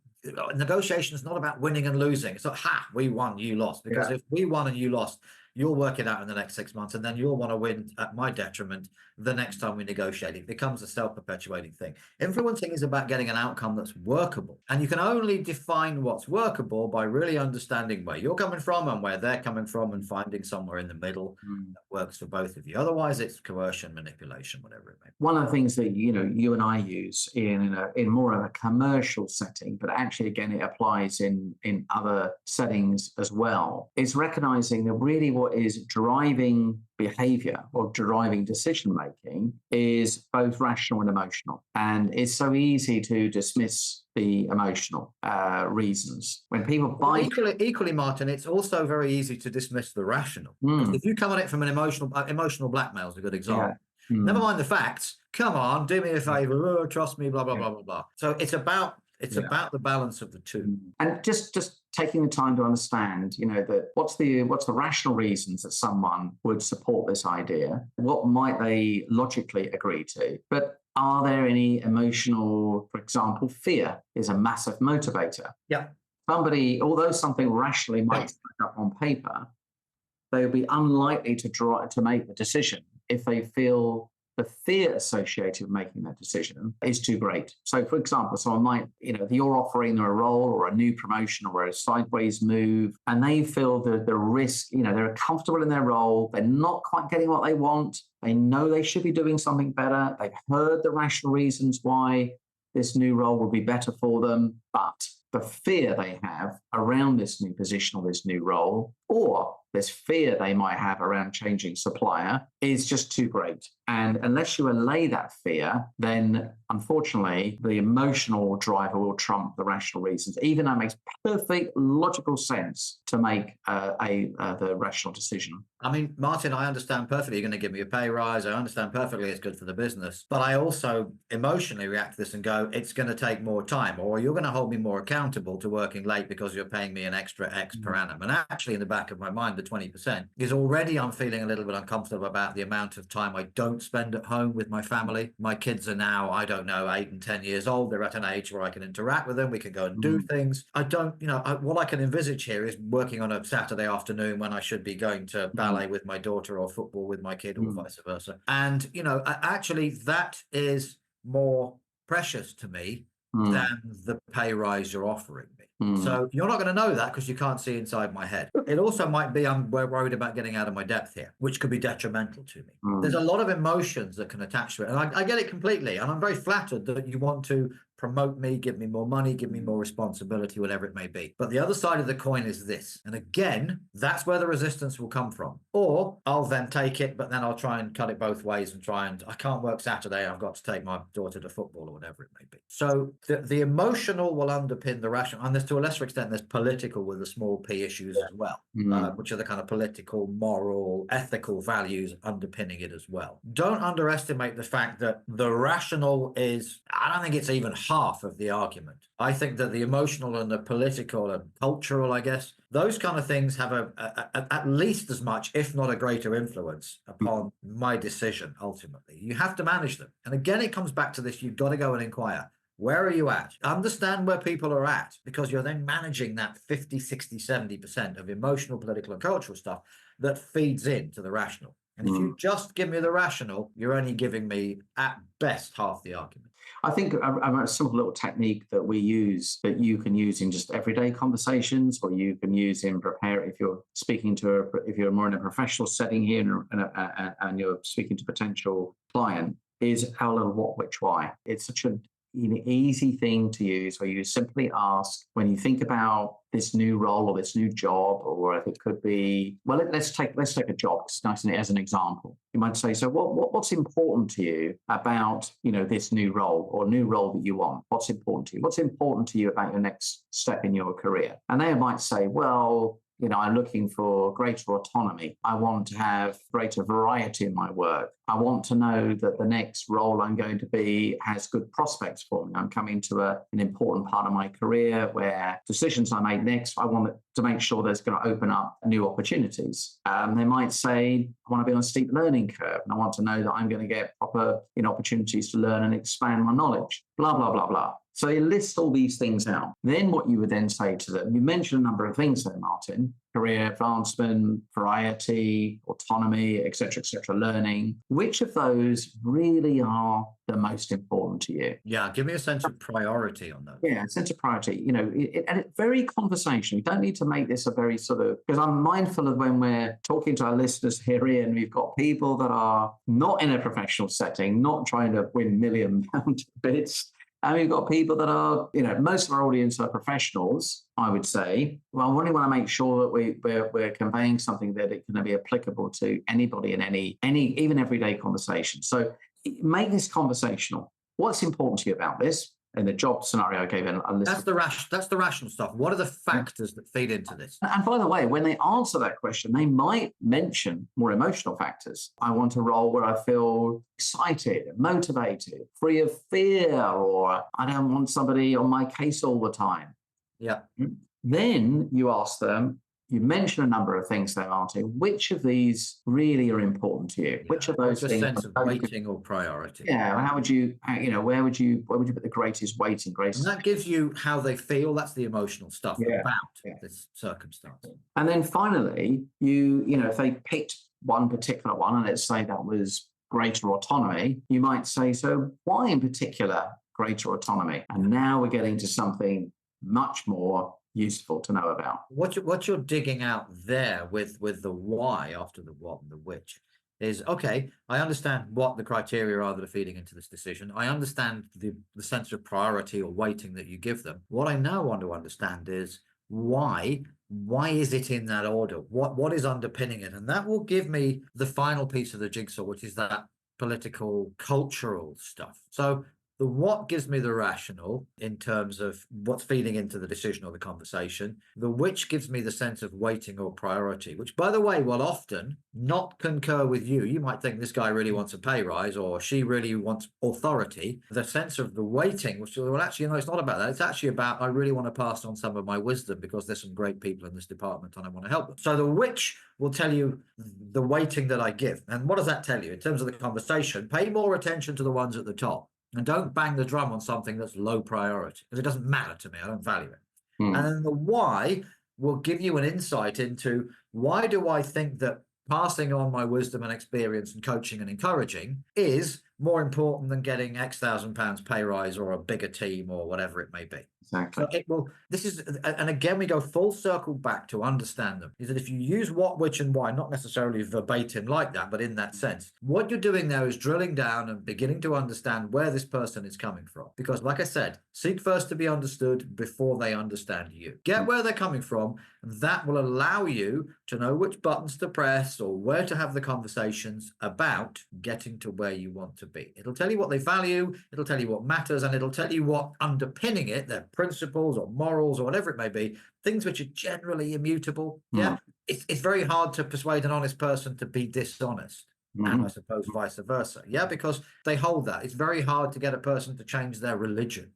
Negotiation is not about winning and losing. It's not, we won, you lost. Because if we won and you lost, you'll work it out in the next 6 months, and then you'll want to win at my detriment the next time we negotiate. It becomes a self-perpetuating thing. Influencing is about getting an outcome that's workable. And you can only define what's workable by really understanding where you're coming from and where they're coming from, and finding somewhere in the middle that works for both of you. Otherwise, it's coercion, manipulation, whatever it may be. One of the things that, you and I use in more of a commercial setting, but actually, again, it applies in other settings as well, is recognizing that really what is driving behavior or driving decision making is both rational and emotional. And it's so easy to dismiss the emotional reasons when people buy. Equally, Martin, it's also very easy to dismiss the rational. If you come at it from an emotional blackmail is a good example. Never mind the facts. Come on, do me a favor. Trust me. Blah blah blah blah blah. So it's about the balance of the two. And just taking the time to understand, that what's the rational reasons that someone would support this idea? What might they logically agree to? But are there any emotional, for example, fear is a massive motivator. Although something rationally might stack up on paper, they would be unlikely to make the decision if they feel the fear associated with making that decision is too great. So, for example, someone might, you're offering them a role or a new promotion or a sideways move, and they feel the risk, they're comfortable in their role, they're not quite getting what they want, they know they should be doing something better, they've heard the rational reasons why this new role will be better for them, but the fear they have around this new position or this new role, or this fear they might have around changing supplier, is just too great. And unless you allay that fear, then unfortunately, the emotional driver will trump the rational reasons, even though it makes perfect logical sense to make the rational decision. I mean, Martin, I understand perfectly you're going to give me a pay rise. I understand perfectly it's good for the business. But I also emotionally react to this and go, it's going to take more time, or you're going to hold me more accountable to working late because you're paying me an extra X per annum. And actually, in the back of my mind, the 20% is already I'm feeling a little bit uncomfortable about the amount of time I don't spend at home with my family. My kids are now, I don't know, 8 and 10 years old. They're at an age where I can interact with them. We can go and do things. I don't, what I can envisage here is working on a Saturday afternoon when I should be going to ballet with my daughter or football with my kid or vice versa. And, actually that is more precious to me than the pay rise you're offering me. So you're not going to know that because you can't see inside my head. It also might be I'm worried about getting out of my depth here, which could be detrimental to me. There's a lot of emotions that can attach to it. And I get it completely. And I'm very flattered that you want to promote me, give me more money, give me more responsibility, whatever it may be. But the other side of the coin is this. And again, that's where the resistance will come from. Or I'll then take it, but then I'll try and cut it both ways and I can't work Saturday. I've got to take my daughter to football or whatever it may be. So the emotional will underpin the rational. And there's to a lesser extent, there's political with the small p issues as well, which are the kind of political, moral, ethical values underpinning it as well. Don't underestimate the fact that the rational is, I don't think it's even half of the argument. I think that the emotional and the political and cultural, I guess, those kind of things have at least as much, if not a greater influence upon my decision ultimately. You have to manage them. And again, it comes back to this, you've got to go and inquire. Where are you at? Understand where people are at, because you're then managing that 50, 60, 70% of emotional, political, and cultural stuff that feeds into the rational. And if you just give me the rational, you're only giving me, at best, half the argument. I think a simple little technique that we use that you can use in just everyday conversations, or you can use in if you're speaking to if you're more in a professional setting here and you're speaking to potential client, is how, little, what, which, why. It's such an easy thing to use, where you simply ask, when you think about this new role or this new job, or if it could be, well, let's take a job. It's nice as an example. You might say, so what's important to you about this new role or new role that you want? What's important to you? What's important to you about your next step in your career? And they might say, well, I'm looking for greater autonomy. I want to have greater variety in my work. I want to know that the next role I'm going to be has good prospects for me. I'm coming to an important part of my career where decisions I make next, I want to make sure there's going to open up new opportunities. They might say, I want to be on a steep learning curve, and I want to know that I'm going to get proper opportunities to learn and expand my knowledge, blah, blah, blah, blah. So you list all these things out. Then what you would then say to them, you mentioned a number of things there, Martin: career advancement, variety, autonomy, et cetera, learning. Which of those really are the most important to you? Yeah, give me a sense of priority on those. Yeah, sense of priority. And it's very conversational. You don't need to make this a very because I'm mindful of when we're talking to our listeners here, Ian, we've got people that are not in a professional setting, not trying to win £1,000,000 bids. And we've got people that are, most of our audience are professionals, I would say. Well, I really want to make sure that we're conveying something that it can be applicable to anybody in any even everyday conversation. So make this conversational. What's important to you about this? In the job scenario I gave in a list. That's the rational stuff. What are the factors that feed into this? And by the way, when they answer that question, they might mention more emotional factors. I want a role where I feel excited, motivated, free of fear, or I don't want somebody on my case all the time. Yeah. Then you ask them, you mention a number of things there, Martin. Which of these really are important to you? Yeah. Which of those things? Sense of weighting or priority. Yeah. How would you, where would you put the greatest weighting? And that gives you how they feel. That's the emotional stuff about this circumstance. And then finally, if they picked one particular one, and let's say that was greater autonomy, you might say, so why in particular greater autonomy? And now we're getting to something much more useful to know about. What you're digging out there with the why after the what and the which is, okay, I understand what the criteria are that are feeding into this decision. I understand the sense of priority or weighting that you give them. What I now want to understand is why is it in that order? What is underpinning it? And that will give me the final piece of the jigsaw, which is that political, cultural stuff. So the what gives me the rational in terms of what's feeding into the decision or the conversation. The which gives me the sense of weighting or priority, which, by the way, will often not concur with you. You might think this guy really wants a pay rise or she really wants authority. The sense of the weighting, which, well, actually, no, it's not about that. It's actually about, I really want to pass on some of my wisdom because there's some great people in this department and I want to help them. So the which will tell you the weighting that I give. And what does that tell you? In terms of the conversation, pay more attention to the ones at the top. And don't bang the drum on something that's low priority, because it doesn't matter to me. I don't value it. And then the why will give you an insight into, why do I think that passing on my wisdom and experience and coaching and encouraging is more important than getting X £1,000 pay rise or a bigger team or whatever it may be. Exactly. So it will, this is, and again, we go full circle back to understand them, is that if you use what, which, and why, not necessarily verbatim like that, but in that sense, what you're doing there is drilling down and beginning to understand where this person is coming from. Because like I said, seek first to be understood before they understand you. Get where they're coming from. That will allow you to know which buttons to press or where to have the conversations about getting to where you want to be. It'll tell you what they value, it'll tell you what matters, and it'll tell you what underpinning it, their principles or morals or whatever it may be, things which are generally immutable. Yeah, it's very hard to persuade an honest person to be dishonest. And I suppose vice versa. Yeah, because they hold that. It's very hard to get a person to change their religion.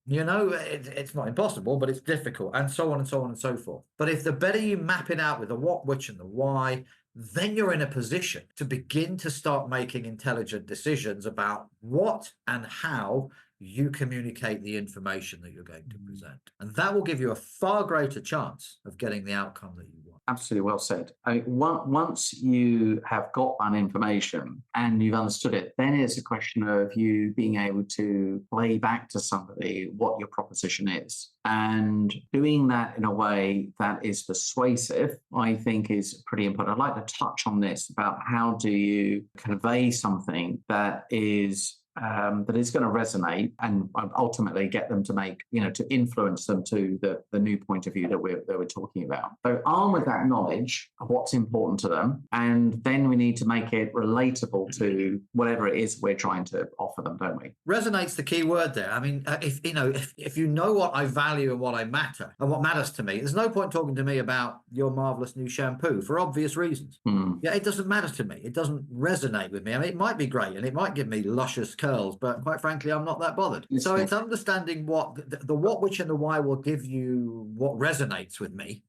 You know, it's not impossible, but it's difficult, and so on and so on and so forth. But if the better you map it out with the what, which, and the why, then you're in a position to begin to start making intelligent decisions about what and how you communicate the information that you're going to present. And that will give you a far greater chance of getting the outcome that you want. Absolutely well said. I mean, once you have got that information and you've understood it, then it's a question of you being able to play back to somebody what your proposition is. And doing that in a way that is persuasive, I think, is pretty important. I'd like to touch on this about how do you convey something that is going to resonate and ultimately get them to make, to influence them to the new point of view that we're talking about. So arm with that knowledge of what's important to them, and then we need to make it relatable to whatever it is we're trying to offer them, don't we? Resonate's the key word there. I mean, if you know what I value and what I matter and what matters to me, there's no point talking to me about your marvelous new shampoo for obvious reasons. Yeah, it doesn't matter to me. It doesn't resonate with me. I mean, it might be great and it might give me luscious curls, but quite frankly, I'm not that bothered. So it's understanding what the what, which, and the why will give you what resonates with me.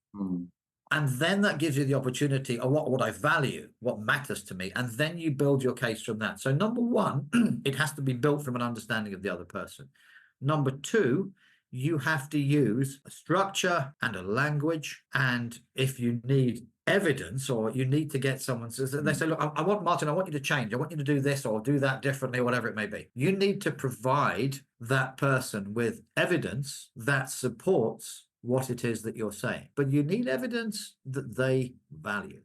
And then that gives you the opportunity of what I value, what matters to me. And then you build your case from that. So number one, it has to be built from an understanding of the other person. Number two, you have to use a structure and a language. And if you need evidence or you need to get someone, so they say, look, I want Martin, I want you to change. I want you to do this or do that differently, or whatever it may be. You need to provide that person with evidence that supports what it is that you're saying, but you need evidence that they value.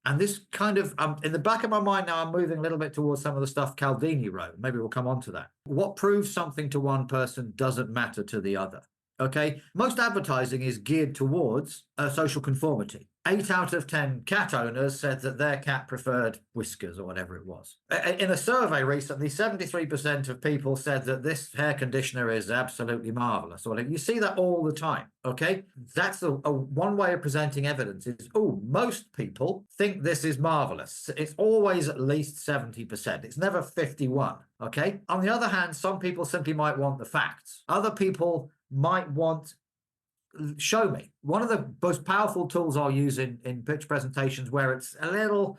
And this kind of, in the back of my mind now, I'm moving a little bit towards some of the stuff Cialdini wrote. Maybe we'll come on to that. What proves something to one person doesn't matter to the other. Okay, most advertising is geared towards social conformity. 8 out of 10 cat owners said that their cat preferred whiskers or whatever it was. In a survey recently, 73% of people said that this hair conditioner is absolutely marvelous. Or you see that all the time, okay? That's one way of presenting evidence is, most people think this is marvelous. It's always at least 70%. It's never 51, okay? On the other hand, some people simply might want the facts. Other people might want show me. One of the most powerful tools I'll use in pitch presentations where it's a little,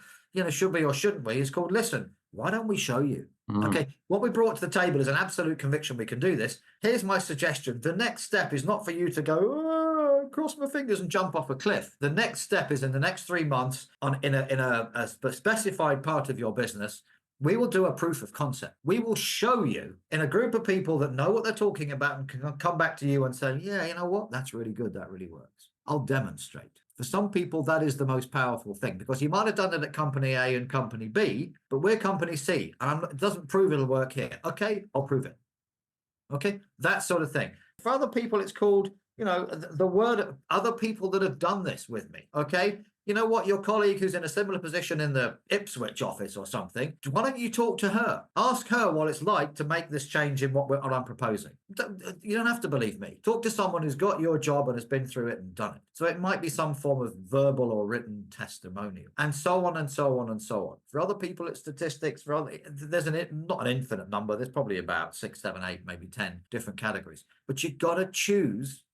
should be or shouldn't be, is called listen. Why don't we show you? Okay, what we brought to the table is an absolute conviction we can do this. Here's my suggestion. The next step is not for you to go, cross my fingers and jump off a cliff. The next step is in the next 3 months in a specified part of your business, we will do a proof of concept. We will show you in a group of people that know what they're talking about and can come back to you and say, yeah, you know what? That's really good. That really works. I'll demonstrate. For some people, that is the most powerful thing because you might have done it at company A and company B, but we're company C. And it doesn't prove it'll work here. Okay, I'll prove it. Okay, that sort of thing. For other people, it's called, the word other people that have done this with me. Okay. you know what, your colleague who's in a similar position in the Ipswich office or something, why don't you talk to her? Ask her what it's like to make this change in what I'm proposing. You don't have to believe me. Talk to someone who's got your job and has been through it and done it. So it might be some form of verbal or written testimonial, and so on and so on and so on. For other people, it's statistics. For other, there's not an infinite number. There's probably about 6, 7, 8, maybe 10 different categories. But you've got to choose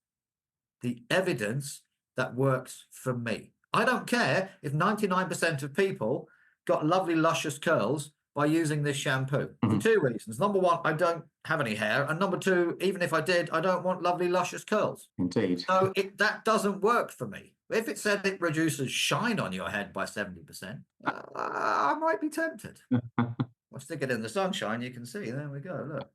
the evidence that works for me. I don't care if 99% of people got lovely, luscious curls by using this shampoo for 2 reasons. Number one, I don't have any hair. And number two, even if I did, I don't want lovely, luscious curls. Indeed. So that doesn't work for me. If it said it reduces shine on your head by 70%, I might be tempted. I'll stick it in the sunshine. You can see. There we go. Look.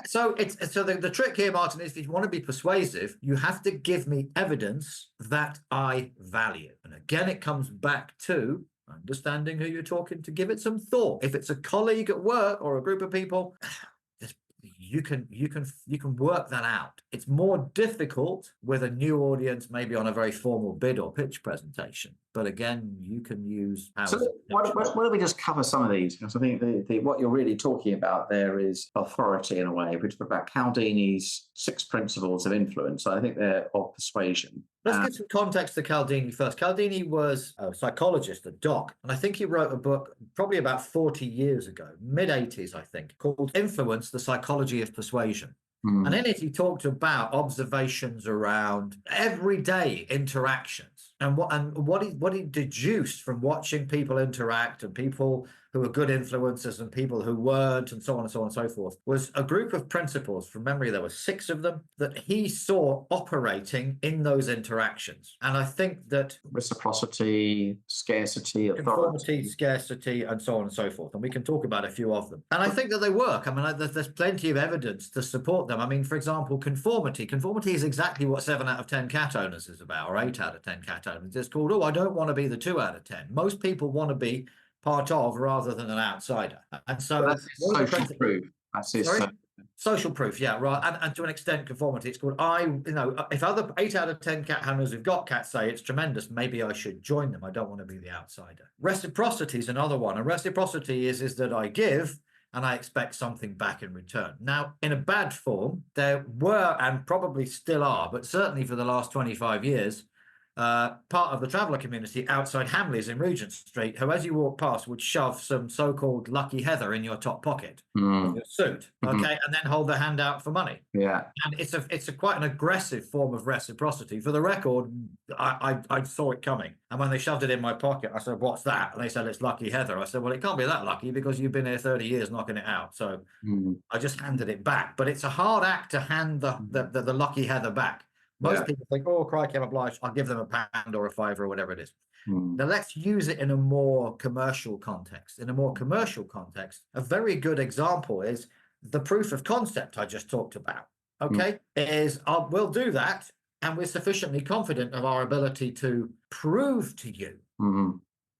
So the trick here, Martin, is if you want to be persuasive, you have to give me evidence that I value. And again, it comes back to understanding who you're talking to. Give it some thought. If it's a colleague at work or a group of people, you can work that out. It's more difficult with a new audience, maybe on a very formal bid or pitch presentation. But again, you can use. So why don't we just cover some of these? Because I think what you're really talking about there is authority in a way. We talk about Cialdini's 6 principles of influence. I think they're of persuasion. Let's get some context to Cialdini first. Cialdini was a psychologist, a doc, and I think he wrote a book probably about 40 years ago, mid-80s, I think, called Influence, the Psychology of Persuasion. And in it, he talked about observations around everyday interactions and what he deduced from watching people interact and people who were good influencers and people who weren't, and so on and so on and so forth, was a group of principles. From memory, there were 6 of them that he saw operating in those interactions. And I think that reciprocity, scarcity, authority, scarcity, and so on and so forth. And we can talk about a few of them. And I think that they work. I mean, there's plenty of evidence to support them. I mean, for example, conformity. Conformity is exactly what 7 out of 10 cat owners is about, or 8 out of 10 cat owners. It's called, I don't want to be the 2 out of 10. Most people want to be part of rather than an outsider. And so that's social proof. That's his, social proof, yeah, right. And to an extent, conformity. It's called, if other 8 out of 10 cat owners who've got cats say it's tremendous, maybe I should join them. I don't want to be the outsider. Reciprocity is another one. And reciprocity is that I give and I expect something back in return. Now, in a bad form, there were and probably still are, but certainly for the last 25 years, part of the traveller community outside Hamleys in Regent Street, who, as you walk past, would shove some so-called lucky heather in your top pocket of your suit, okay, and then hold their hand out for money. Yeah, and it's a quite an aggressive form of reciprocity. For the record, I saw it coming, and when they shoved it in my pocket, I said, "What's that?" And they said, "It's lucky heather." I said, "Well, it can't be that lucky because you've been here 30 years knocking it out." So I just handed it back. But it's a hard act to hand the lucky heather back. Most people think, "Oh, crikey, I'm obliged. I'll give them a £1 or a £5 or whatever it is." Now, let's use it in a more commercial context. In a more commercial context, a very good example is the proof of concept I just talked about. Okay, we'll do that, and we're sufficiently confident of our ability to prove to you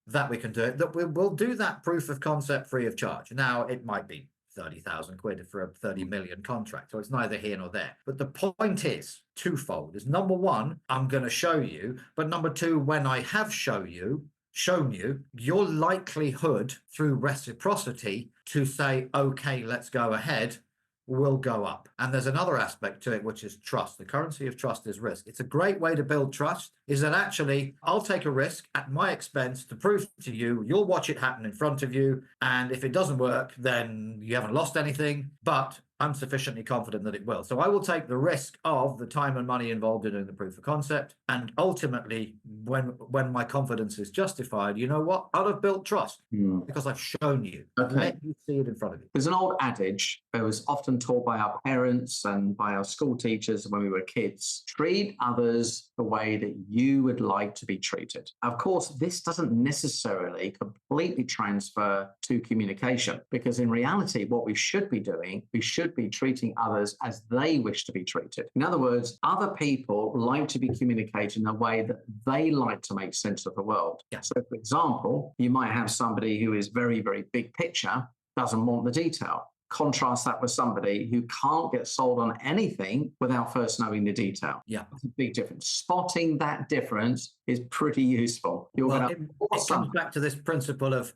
that we can do it, that we'll do that proof of concept free of charge. Now, it might be 30,000 quid for a 30 million contract. So it's neither here nor there. But the point is twofold. Is number one, I'm going to show you. But number two, when I have shown you, your likelihood through reciprocity to say, okay, let's go ahead, will go up. And there's another aspect to it, which is trust. The currency of trust is risk. It's a great way to build trust, is that actually I'll take a risk at my expense to prove to you, you'll watch it happen in front of you. And if it doesn't work, then you haven't lost anything, but I'm sufficiently confident that it will. So I will take the risk of the time and money involved in doing the proof of concept. And ultimately, when my confidence is justified, you know what? I'll have built trust because I've shown you. Okay. Let you see it in front of you. There's an old adage that was often taught by our parents and by our school teachers when we were kids: treat others the way that you would like to be treated. Of course, this doesn't necessarily completely transfer to communication, because in reality, what we should be doing, we should be treating others as they wish to be treated. In other words, other people like to be communicated in a way that they like to make sense of the world. Yeah. So, for example, you might have somebody who is very, very big picture, doesn't want the detail. Contrast that with somebody who can't get sold on anything without first knowing the detail. Yeah. That's a big difference. Spotting that difference is pretty useful. It comes back to this principle of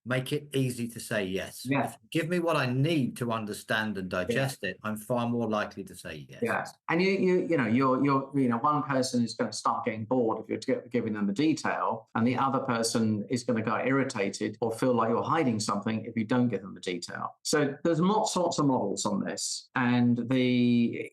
make it easy to say yes. Yeah. If you give me what I need to understand and digest it, I'm far more likely to say yes. Yes, and you're one person is going to start getting bored if you're giving them the detail, and the other person is going to get irritated or feel like you're hiding something if you don't give them the detail. So there's lots of models on this, and the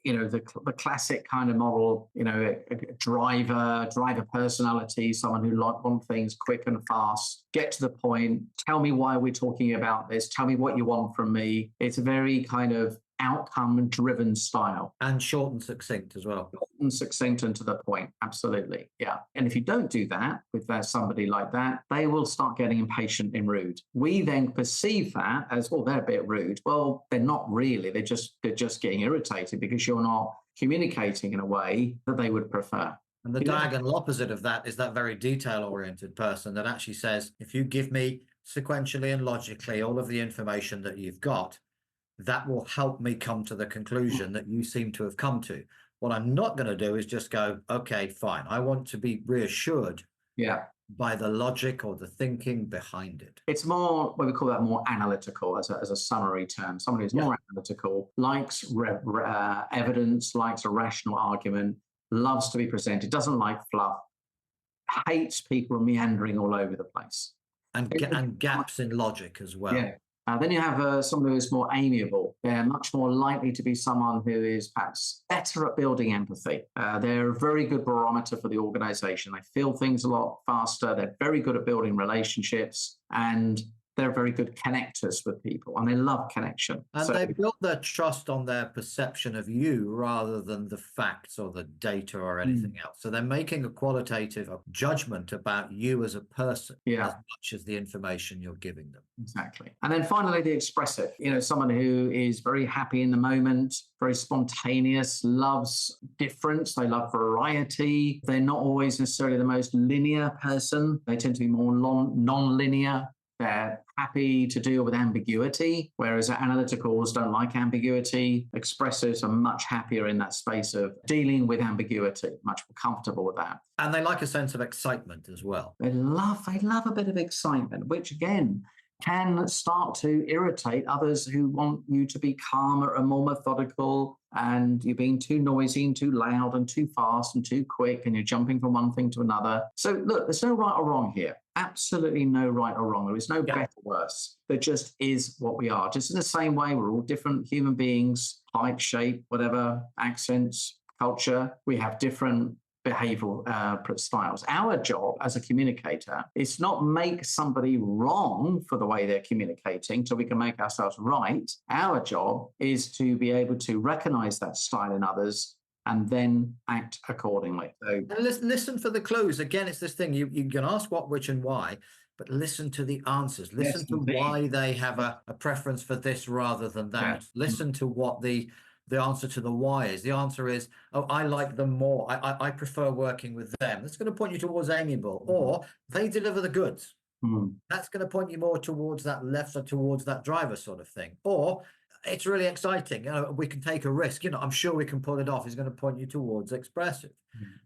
classic kind of model, a driver personality, someone who wants things quick and fast, get to the point, tell me why we're talking about this, tell me what you want from me. It's a very kind of outcome-driven style. And short and succinct as well. Short and succinct and to the point, absolutely, yeah. And if you don't do that with somebody like that, they will start getting impatient and rude. We then perceive that as, well, they're a bit rude. Well, they're not really. They're just getting irritated because you're not communicating in a way that they would prefer. And the diagonal opposite of that is that very detail-oriented person that actually says, if you give me sequentially and logically all of the information that you've got, that will help me come to the conclusion that you seem to have come to. What I'm not going to do is just go, okay, fine. I want to be reassured by the logic or the thinking behind it. It's more, what we call that, more analytical as a summary term. Someone who's more analytical, likes evidence, likes a rational argument, loves to be presented, doesn't like fluff, hates people meandering all over the place. And gaps in logic as well. Yeah. Then you have someone who is more amiable. They're much more likely to be someone who is perhaps better at building empathy. They're a very good barometer for the organization. They feel things a lot faster. They're very good at building relationships, and they're very good connectors with people, and they love connection. And they build their trust on their perception of you rather than the facts or the data or anything else. So they're making a qualitative judgment about you as a person as much as the information you're giving them. Exactly. And then finally, the expressive, someone who is very happy in the moment, very spontaneous, loves difference. They love variety. They're not always necessarily the most linear person. They tend to be more non-linear. They're happy to deal with ambiguity, whereas analyticals don't like ambiguity. Expressives are much happier in that space of dealing with ambiguity, much more comfortable with that. And they like a sense of excitement as well. They love a bit of excitement, which again can start to irritate others who want you to be calmer and more methodical, and you're being too noisy and too loud and too fast and too quick, and you're jumping from one thing to another. So look, there's no right or wrong here. Absolutely no right or wrong. There is no better or worse. There just is what we are. Just in the same way, we're all different human beings, height, shape, whatever, accents, culture. We have different behavioral styles. Our job as a communicator is not make somebody wrong for the way they're communicating so we can make ourselves right. Our job is to be able to recognize that style in others and then act accordingly. So, and listen for the clues. Again, it's this thing, you can ask what, which, and why, but listen to the answers. Listen to why they have a preference for this rather than that. Yeah. Listen to what the answer to the why is. The answer is, oh, I like them more. I prefer working with them. That's going to point you towards amiable. Or they deliver the goods. That's going to point you more towards that left or towards that driver sort of thing. Or it's really exciting. We can take a risk. I'm sure we can pull it off. It's going to point you towards expressive.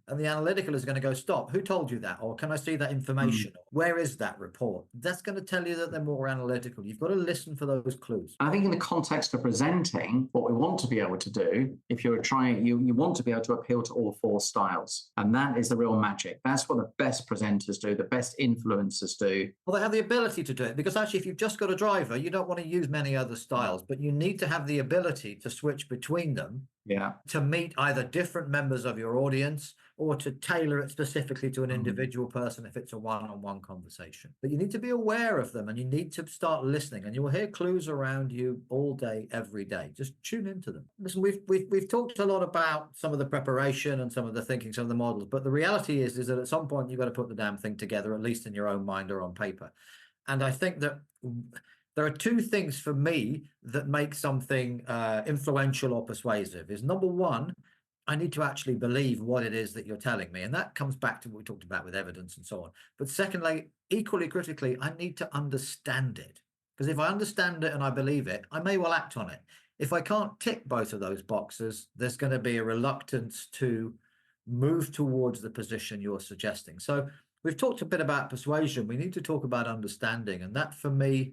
And the analytical is going to go, stop. Who told you that? Or can I see that information? Where is that report? That's going to tell you that they're more analytical. You've got to listen for those clues. I think in the context of presenting, what we want to be able to do, if you're trying, you want to be able to appeal to all four styles. And that is the real magic. That's what the best presenters do, the best influencers do. Well, they have the ability to do it, because actually, if you've just got a driver, you don't want to use many other styles, but you need to have the ability to switch between them. To meet either different members of your audience or to tailor it specifically to an individual person if it's a one-on-one conversation. But you need to be aware of them, and you need to start listening, and you will hear clues around you all day, every day. Just tune into them. Listen, we've talked a lot about some of the preparation and some of the thinking, some of the models, but the reality is that at some point you've got to put the damn thing together, at least in your own mind or on paper. And I think that there are two things for me that make something influential or persuasive. Is number one, I need to actually believe what it is that you're telling me. And that comes back to what we talked about with evidence and so on. But secondly, equally critically, I need to understand it. Because if I understand it and I believe it, I may well act on it. If I can't tick both of those boxes, there's going to be a reluctance to move towards the position you're suggesting. So we've talked a bit about persuasion. We need to talk about understanding. And that, for me,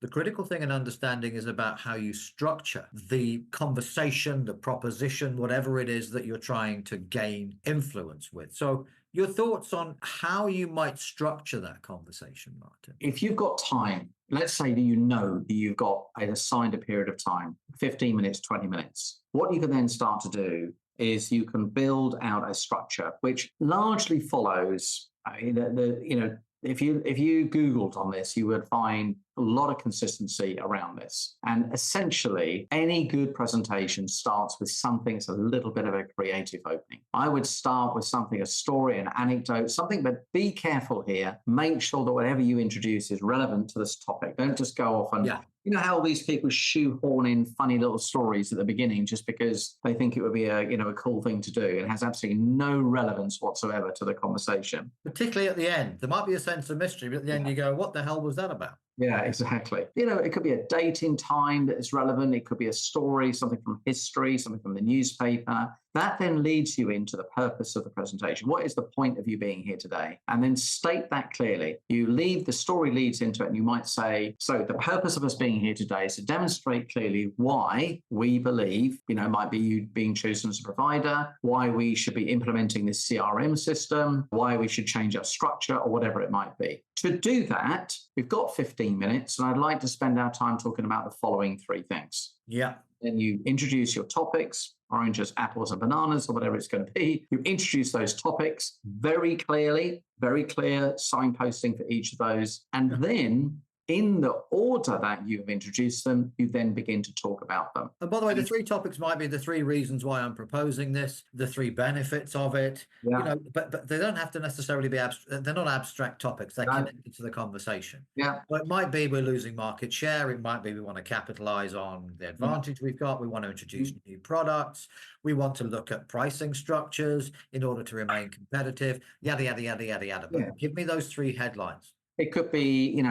the critical thing in understanding is about how you structure the conversation, the proposition, whatever it is that you're trying to gain influence with. So your thoughts on how you might structure that conversation, Martin? If you've got time, let's say that you know that you've got an assigned a period of time, 15 minutes, 20 minutes. What you can then start to do is you can build out a structure which largely follows, if you Googled on this, you would find a lot of consistency around this. And essentially, any good presentation starts with something that's a little bit of a creative opening. I would start with something, a story, an anecdote, something, but be careful here. Make sure that whatever you introduce is relevant to this topic. Don't just go off and, you know how all these people shoehorn in funny little stories at the beginning just because they think it would be a cool thing to do. It has absolutely no relevance whatsoever to the conversation. Particularly at the end. There might be a sense of mystery, but at the end you go, what the hell was that about? Yeah, exactly. It could be a date in time that is relevant. It could be a story, something from history, something from the newspaper. That then leads you into the purpose of the presentation. What is the point of you being here today? And then state that clearly. The story leads into it, and you might say, so the purpose of us being here today is to demonstrate clearly why we believe, might be you being chosen as a provider, why we should be implementing this CRM system, why we should change our structure, or whatever it might be. To do that, we've got 15 minutes, and I'd like to spend our time talking about the following three things. Yeah. Then you introduce your topics, oranges, apples, and bananas, or whatever it's going to be. You introduce those topics very clearly, very clear signposting for each of those. And then in the order that you have introduced them, you then begin to talk about them. And by the way, the three topics might be the three reasons why I'm proposing this, the three benefits of it, but they don't have to necessarily be abstract. They're not abstract topics. They're connected to the conversation. Yeah. But it might be we're losing market share. It might be we want to capitalize on the advantage we've got. We want to introduce new products. We want to look at pricing structures in order to remain competitive, yada, yada, yada, yada, yada. But give me those three headlines. It could be,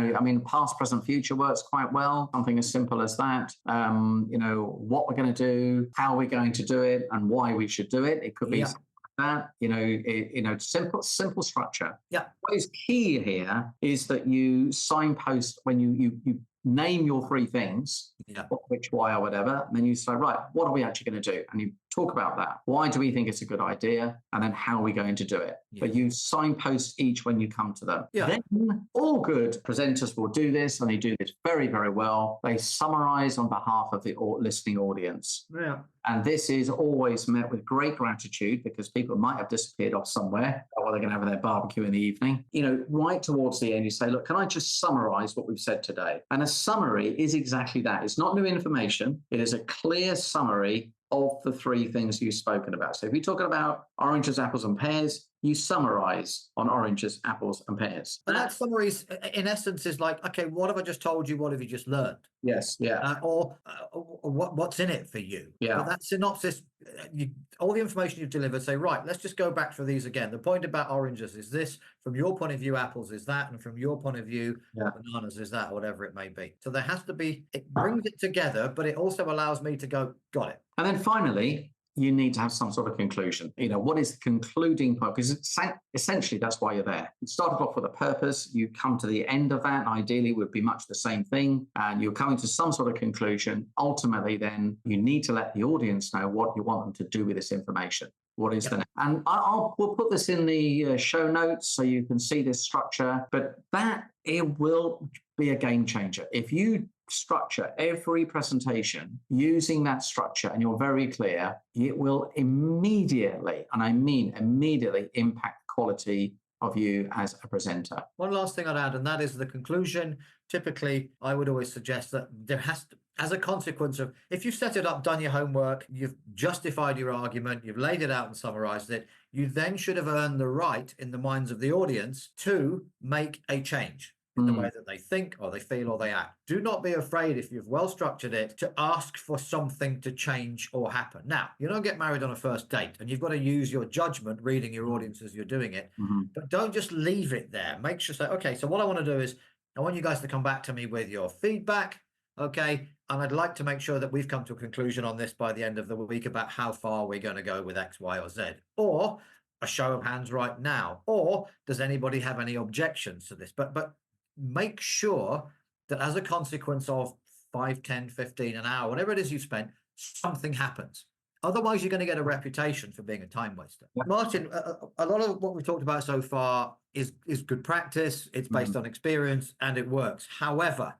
past, present, future works quite well. Something as simple as that. What we're going to do, how we're going to do it, and why we should do it. It could be something like that. Simple structure. Yeah. What is key here is that you signpost when you name your three things, which, why, or whatever, and then you say, right, what are we actually going to do? And you talk about that. Why do we think it's a good idea? And then how are we going to do it? But you signpost each when you come to them. Then all good presenters will do this, and they do this very, very well. They summarize on behalf of the listening audience. Yeah. And this is always met with great gratitude because people might have disappeared off somewhere while they're going to have their barbecue in the evening. Right towards the end, you say, look, can I just summarize what we've said today? And a summary is exactly that. It's not new information. It is a clear summary of the three things you've spoken about. So if you're talking about oranges, apples, and pears, you summarize on oranges, apples, and pears. And that summary, in essence, is like, okay, what have I just told you? What have you just learned? Yes, yeah. Or what's in it for you? Yeah. But that synopsis, all the information you've delivered, say, right, let's just go back for these again. The point about oranges is this, from your point of view, apples is that, and from your point of view, bananas is that, or whatever it may be. So there has to be, it brings it together, but it also allows me to go, got it. And then finally, you need to have some sort of conclusion. What is the concluding point? Because essentially that's why you're there. You started off with a purpose, you come to the end of that, and ideally would be much the same thing, and you're coming to some sort of conclusion. Ultimately, then you need to let the audience know what you want them to do with this information. What is the next? And we'll put this in the show notes so you can see this structure, but it will be a game changer. If you structure every presentation using that structure and you're very clear, it will immediately, and I mean immediately, impact the quality of you as a presenter. One last thing I'd add, and that is the conclusion. Typically, I would always suggest that there has to, as a consequence of, if you've set it up, done your homework, you've justified your argument, you've laid it out and summarized it, you then should have earned the right in the minds of the audience to make a change in the way that they think or they feel or they act. Do not be afraid, if you've well structured it, to ask for something to change or happen. Now, you don't get married on a first date, and you've got to use your judgment reading your audience as you're doing it, but don't just leave it there. Make sure, say, okay, so what I want to do is, I want you guys to come back to me with your feedback. Okay. And I'd like to make sure that we've come to a conclusion on this by the end of the week about how far we're going to go with X, Y, or Z. Or a show of hands right now. Or does anybody have any objections to this? But make sure that as a consequence of 5, 10, 15, an hour, whatever it is you've spent, something happens. Otherwise, you're going to get a reputation for being a time waster. Martin, a lot of what we've talked about so far is good practice. It's based on experience and it works. However,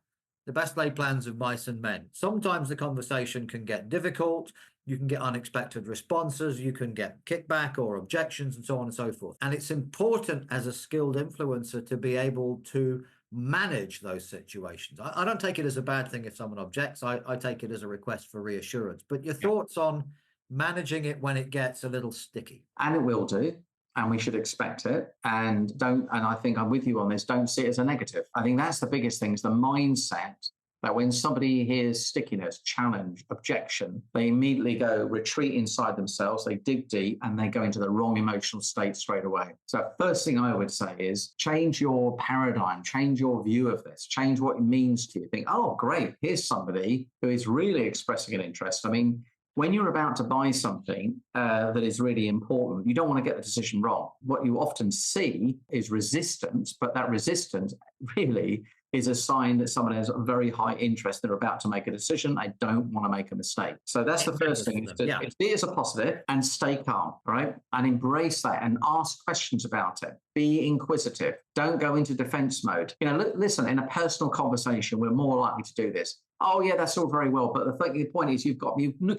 the best laid plans of mice and men. Sometimes the conversation can get difficult. You can get unexpected responses. You can get kickback or objections and so on and so forth. And it's important as a skilled influencer to be able to manage those situations. I don't take it as a bad thing if someone objects. I take it as a request for reassurance. But your thoughts on managing it when it gets a little sticky? And it will do. And we should expect it. And I think I'm with you on this, don't see it as a negative. I think that's the biggest thing, is the mindset that when somebody hears stickiness, challenge, objection, they immediately go retreat inside themselves, they dig deep, and they go into the wrong emotional state straight away. So first thing I would say is change your paradigm, change your view of this, change what it means to you. Think, oh, great, here's somebody who is really expressing an interest. I mean, when you're about to buy something that is really important, you don't want to get the decision wrong. What you often see is resistance, but that resistance really is a sign that someone has a very high interest. They're about to make a decision. I don't want to make a mistake. So that's the first thing, is to see it as a positive and stay calm, right? And embrace that and ask questions about it. Be inquisitive. Don't go into defense mode. You know, listen, in a personal conversation, we're more likely to do this. Oh yeah, that's all very well. But the point is, you've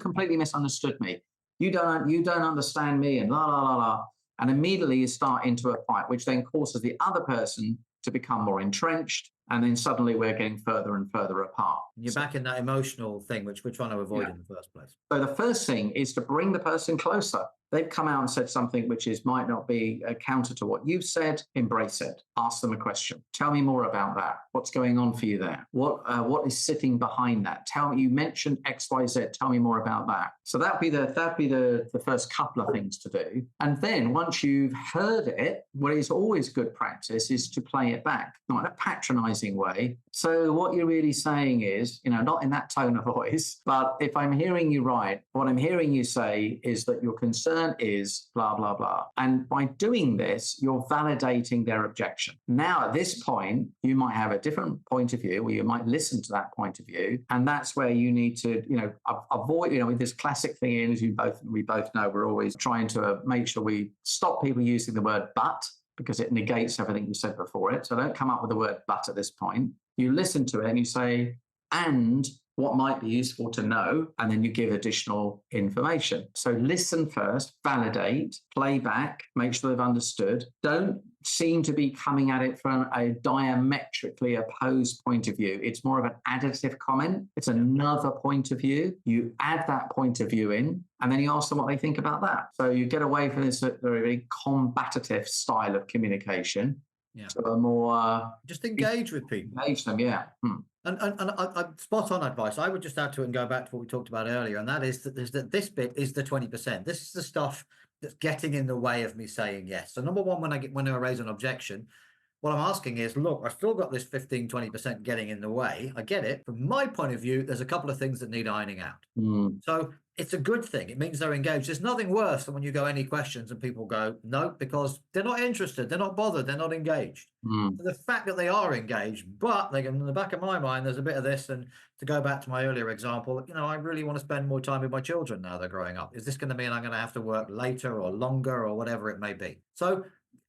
completely misunderstood me. You don't understand me, and la, la, la, la. And immediately you start into a fight, which then causes the other person to become more entrenched. And then suddenly we're getting further and further apart. You're back in that emotional thing, which we're trying to avoid in the first place. So the first thing is to bring the person closer. They've come out and said something which might not be counter to what you've said. Embrace it. Ask them a question. Tell me more about that. What's going on for you there? What is sitting behind that? Tell me. You mentioned X, Y, Z. Tell me more about that. So that'd be the first couple of things to do. And then once you've heard it, what is always good practice is to play it back, not in a patronizing way. So what you're really saying is, not in that tone of voice, but if I'm hearing you right, what I'm hearing you say is that your concern is blah, blah, blah. And by doing this, you're validating their objection. Now, at this point, you might have a different point of view, or you might listen to that point of view. And that's where you need to, avoid, with this classic thing, as we both know, we're always trying to make sure we stop people using the word but, because it negates everything you said before it. So don't come up with the word but at this point. You listen to it and you say, and what might be useful to know, and then you give additional information. So listen first, validate, play back, make sure they've understood. Don't seem to be coming at it from a diametrically opposed point of view. It's more of an additive comment. It's another point of view. You add that point of view in, and then you ask them what they think about that. So you get away from this very, very combative style of communication. So a more just engage with people. Engage them, yeah. And spot on advice. I would just add to it and go back to what we talked about earlier, and that is that this bit is the 20%. This is the stuff that's getting in the way of me saying yes. So number one, when I raise an objection, what I'm asking is, look, I've still got this 15, 20% getting in the way. I get it. From my point of view, there's a couple of things that need ironing out. So it's a good thing. It means they're engaged. There's nothing worse than when you go, any questions, and people go, no, because they're not interested. They're not bothered. They're not engaged. So the fact that they are engaged, but they, in the back of my mind, there's a bit of this. And to go back to my earlier example, I really want to spend more time with my children now they're growing up. Is this going to mean I'm going to have to work later or longer or whatever it may be? So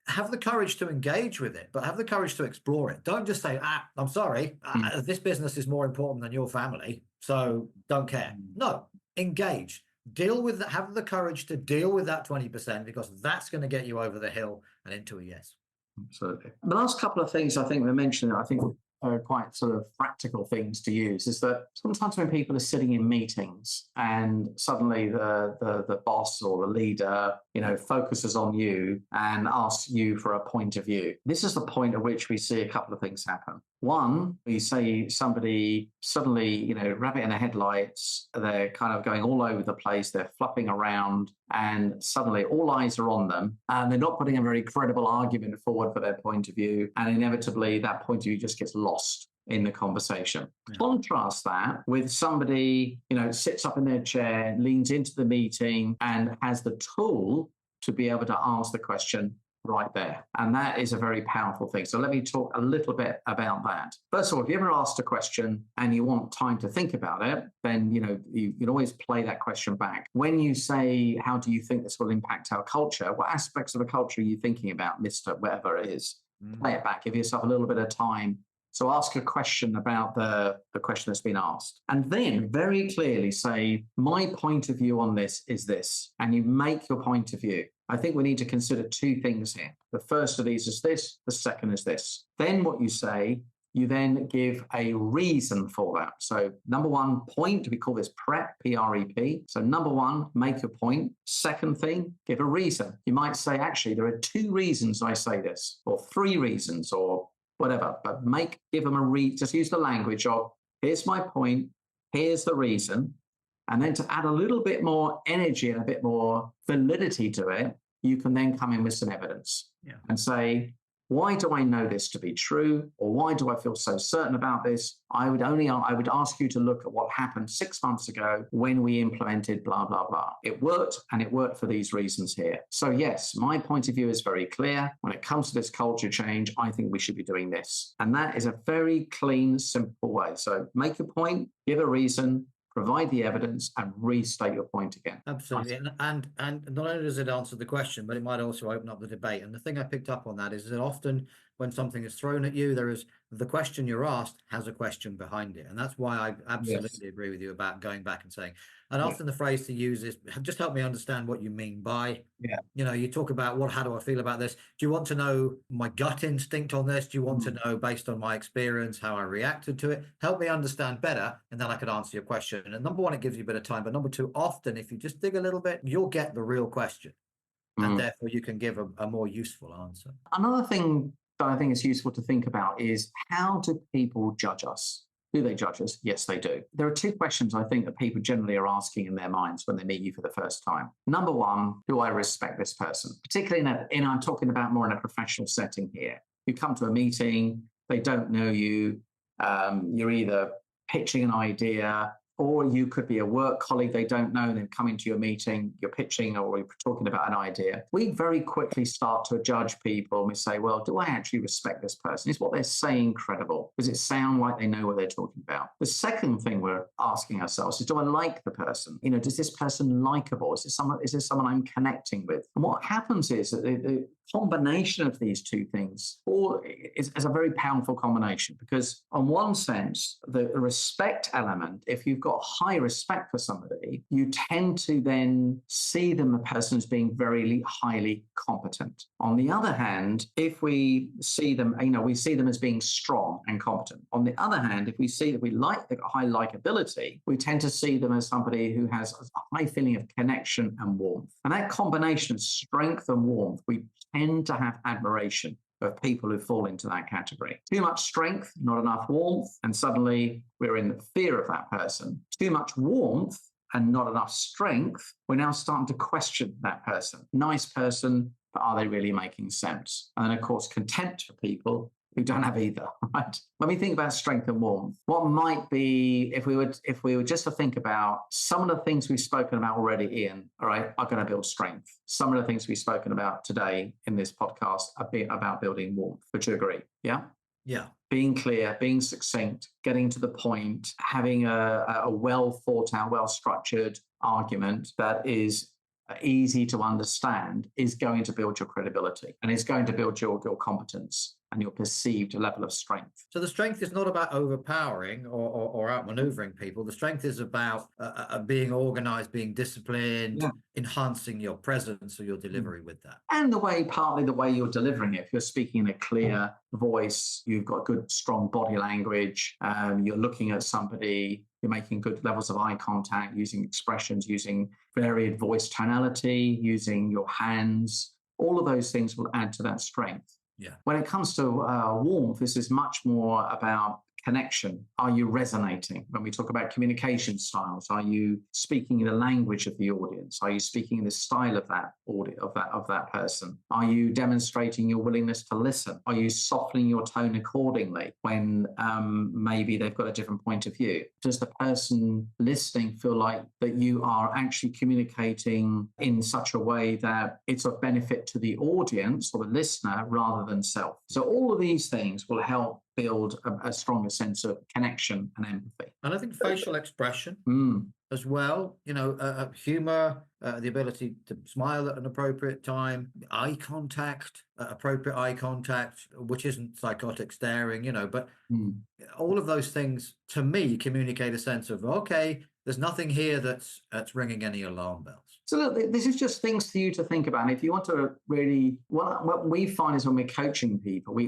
have the courage to engage with it, but have the courage to explore it. Don't just say, I'm sorry, this business is more important than your family, so don't care. No, engage. Deal with that. Have the courage to deal with that 20%, because that's going to get you over the hill and into a yes. Absolutely. The last couple of things I think we mentioned, I think are quite sort of practical things to use, is that sometimes when people are sitting in meetings and suddenly the boss or the leader, focuses on you and asks you for a point of view. This is the point at which we see a couple of things happen. One, you say somebody suddenly, rabbit in the headlights, they're kind of going all over the place, they're flopping around, and suddenly all eyes are on them, and they're not putting a very credible argument forward for their point of view, and inevitably that point of view just gets lost lost in the conversation. Yeah. Contrast that with somebody, sits up in their chair, leans into the meeting and has the tool to be able to answer the question right there. And that is a very powerful thing. So let me talk a little bit about that. First of all, if you ever asked a question and you want time to think about it, then you can always play that question back. When you say, how do you think this will impact our culture? What aspects of the culture are you thinking about, Mr. Whatever it is? Play it back. Give yourself a little bit of time. So ask a question about the question that's been asked. And then very clearly say, my point of view on this is this. And you make your point of view. I think we need to consider two things here. The first of these is this. The second is this. Then what you say, you then give a reason for that. So number one, point, we call this prep, P-R-E-P. So number one, make a point. Second thing, give a reason. You might say, actually, there are 2 reasons I say this, or 3 reasons, or whatever, but give them just use the language of, here's my point, here's the reason. And then to add a little bit more energy and a bit more validity to it, you can then come in with some evidence and say, why do I know this to be true? Or why do I feel so certain about this? I would ask you to look at what happened 6 months ago when we implemented blah, blah, blah. It worked, and it worked for these reasons here. So yes, my point of view is very clear. When it comes to this culture change, I think we should be doing this. And that is a very clean, simple way. So make a point, give a reason, provide the evidence, and restate your point again. Absolutely. And not only does it answer the question, but it might also open up the debate. And the thing I picked up on that is that often when something is thrown at you, the question you're asked has a question behind it. And that's why I absolutely agree with you about going back and saying, and often the phrase to use is, just help me understand what you mean by, you talk about how do I feel about this? Do you want to know my gut instinct on this? Do you want to know based on my experience, how I reacted to it? Help me understand better. And then I could answer your question. And number one, it gives you a bit of time. But number two, often if you just dig a little bit, you'll get the real question. And therefore you can give a more useful answer. Another thing that I think is useful to think about is, how do people judge us? Do they judge us? Yes, they do. There are 2 questions I think that people generally are asking in their minds when they meet you for the first time. Number one, do I respect this person? Particularly I'm talking about more in a professional setting here. You come to a meeting, they don't know you, you're either pitching an idea, or you could be a work colleague they don't know, and then come into your meeting, you're pitching or you're talking about an idea. We very quickly start to judge people, and we say, well, do I actually respect this person? Is what they're saying credible? Does it sound like they know what they're talking about? The second thing we're asking ourselves is, do I like the person? Does this person likable? Is this someone I'm connecting with? And what happens is that the combination of these 2 things is a very powerful combination, because on one sense, the respect element, if you've got high respect for somebody, you tend to then see them, a person, as being very highly competent. On the other hand, if we see them, we see them as being strong and competent. On the other hand, if we see that we like the high likability, we tend to see them as somebody who has a high feeling of connection and warmth. And that combination of strength and warmth, we tend to have admiration of people who fall into that category. Too much strength, not enough warmth, and suddenly we're in fear of that person. Too much warmth and not enough strength, we're now starting to question that person. Nice person, but are they really making sense? And then, of course, contempt for people who don't have either, right? When we think about strength and warmth, what might be, if we were just to think about some of the things we've spoken about already, Ian, all right, are going to build strength. Some of the things we've spoken about today in this podcast are about building warmth. Would you agree? Yeah? Yeah. Being clear, being succinct, getting to the point, having a well thought out, well structured argument that is easy to understand is going to build your credibility, and it's going to build your competence and your perceived level of strength. So the strength is not about overpowering or outmaneuvering people. The strength is about being organized, being disciplined, enhancing your presence or your delivery with that. And partly the way you're delivering it. If you're speaking in a clear voice, you've got good, strong body language, you're looking at somebody, you're making good levels of eye contact, using expressions, using varied voice tonality, using your hands. All of those things will add to that strength. Yeah. When it comes to warmth, this is much more about connection? Are you resonating? When we talk about communication styles, are you speaking in the language of the audience? Are you speaking in the style of that of that person? Are you demonstrating your willingness to listen? Are you softening your tone accordingly when maybe they've got a different point of view? Does the person listening feel like that you are actually communicating in such a way that it's of benefit to the audience or the listener rather than self? So all of these things will help build a stronger sense of connection and empathy. And I think facial expression as well, humor, the ability to smile at an appropriate time, eye contact, appropriate eye contact, which isn't psychotic staring, but all of those things to me communicate a sense of, okay, there's nothing here that's ringing any alarm bells. So look, this is just things for you to think about. And if you want to really, what we find is when we're coaching people, we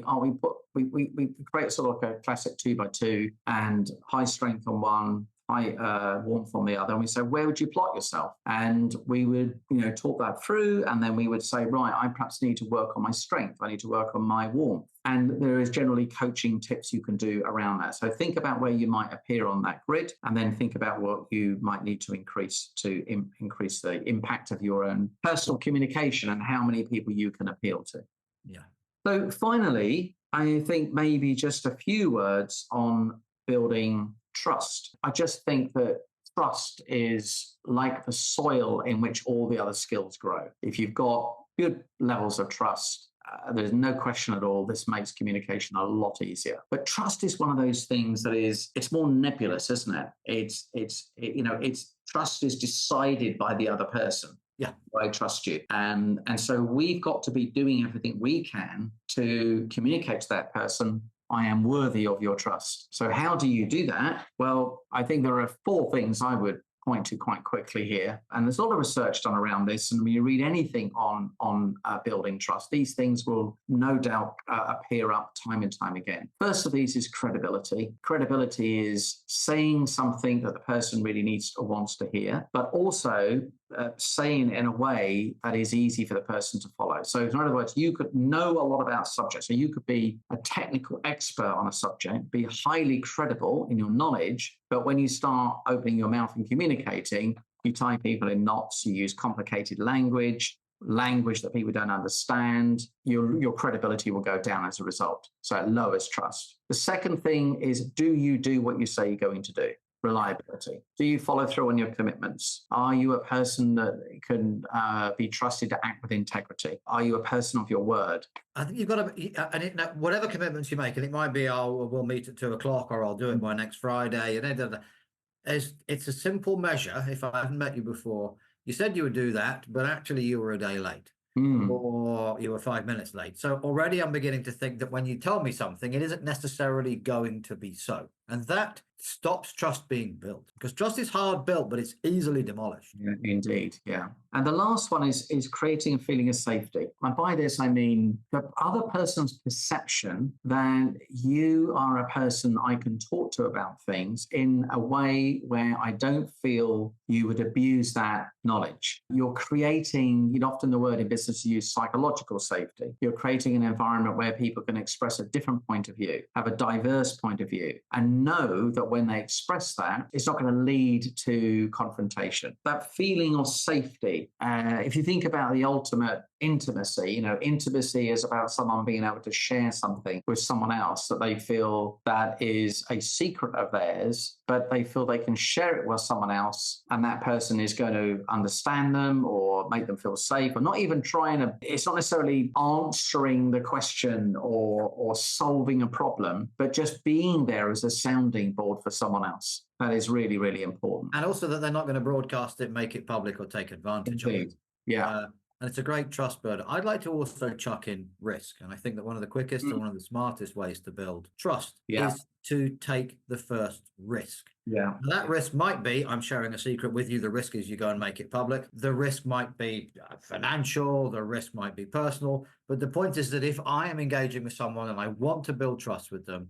create sort of like a classic 2x2 and high strength on one, high warmth on the other, and we say, where would you plot yourself? And we would, talk that through, and then we would say, right, I perhaps need to work on my strength. I need to work on my warmth. And there is generally coaching tips you can do around that. So think about where you might appear on that grid, and then think about what you might need to increase the impact of your own personal communication and how many people you can appeal to. Yeah. So finally, I think maybe just a few words on building trust. I just think that trust is like the soil in which all the other skills grow. If you've got good levels of trust, there's no question at all, this makes communication a lot easier. But trust is one of those things that it's more nebulous, isn't it? Trust is decided by the other person. Yeah, I trust you. And so we've got to be doing everything we can to communicate to that person, I am worthy of your trust. So how do you do that? Well, I think there are 4 things I would point to quite quickly here. And there's a lot of research done around this. And when you read anything on building trust, these things will no doubt appear up time and time again. First of these is credibility. Credibility is saying something that the person really needs or wants to hear, but also saying in a way that is easy for the person to follow. So in other words, you could know a lot about subjects. So you could be a technical expert on a subject, be highly credible in your knowledge, but when you start opening your mouth and communicating, you tie people in knots, you use complicated language that people don't understand, your credibility will go down as a result. So it lowers trust. The second thing is, do you do what you say you're going to do? Reliability. Do you follow through on your commitments? Are you a person that can be trusted to act with integrity? Are you a person of your word? I think you've got to, and whatever commitments you make, and it might be, we'll meet at 2:00, or I'll do it by next Friday. It's a simple measure. If I haven't met you before, you said you would do that, but actually you were a day late. Or you were 5 minutes late. So already I'm beginning to think that when you tell me something, it isn't necessarily going to be so. And that stops trust being built, because trust is hard built, but it's easily demolished. Yeah, indeed. Yeah. And the last one is creating a feeling of safety. And by this, I mean the other person's perception that you are a person I can talk to about things in a way where I don't feel you would abuse that knowledge. You're creating, often the word in business you use, psychological safety. You're creating an environment where people can express a different point of view, have a diverse point of view, and know that when they express that, it's not going to lead to confrontation. That feeling of safety, if you think about the ultimate intimacy, intimacy is about someone being able to share something with someone else that they feel that is a secret of theirs, but they feel they can share it with someone else, and that person is going to understand them or make them feel safe, or not even it's not necessarily answering the question or solving a problem, but just being there as a sounding board for someone else. That is really, really important. And also that they're not going to broadcast it, make it public, or take advantage of it. Yeah. And it's a great trust builder. I'd like to also chuck in risk. And I think that one of the quickest and one of the smartest ways to build trust is to take the first risk. Yeah. And that risk might be, I'm sharing a secret with you. The risk is you go and make it public. The risk might be financial. The risk might be personal. But the point is that if I am engaging with someone and I want to build trust with them,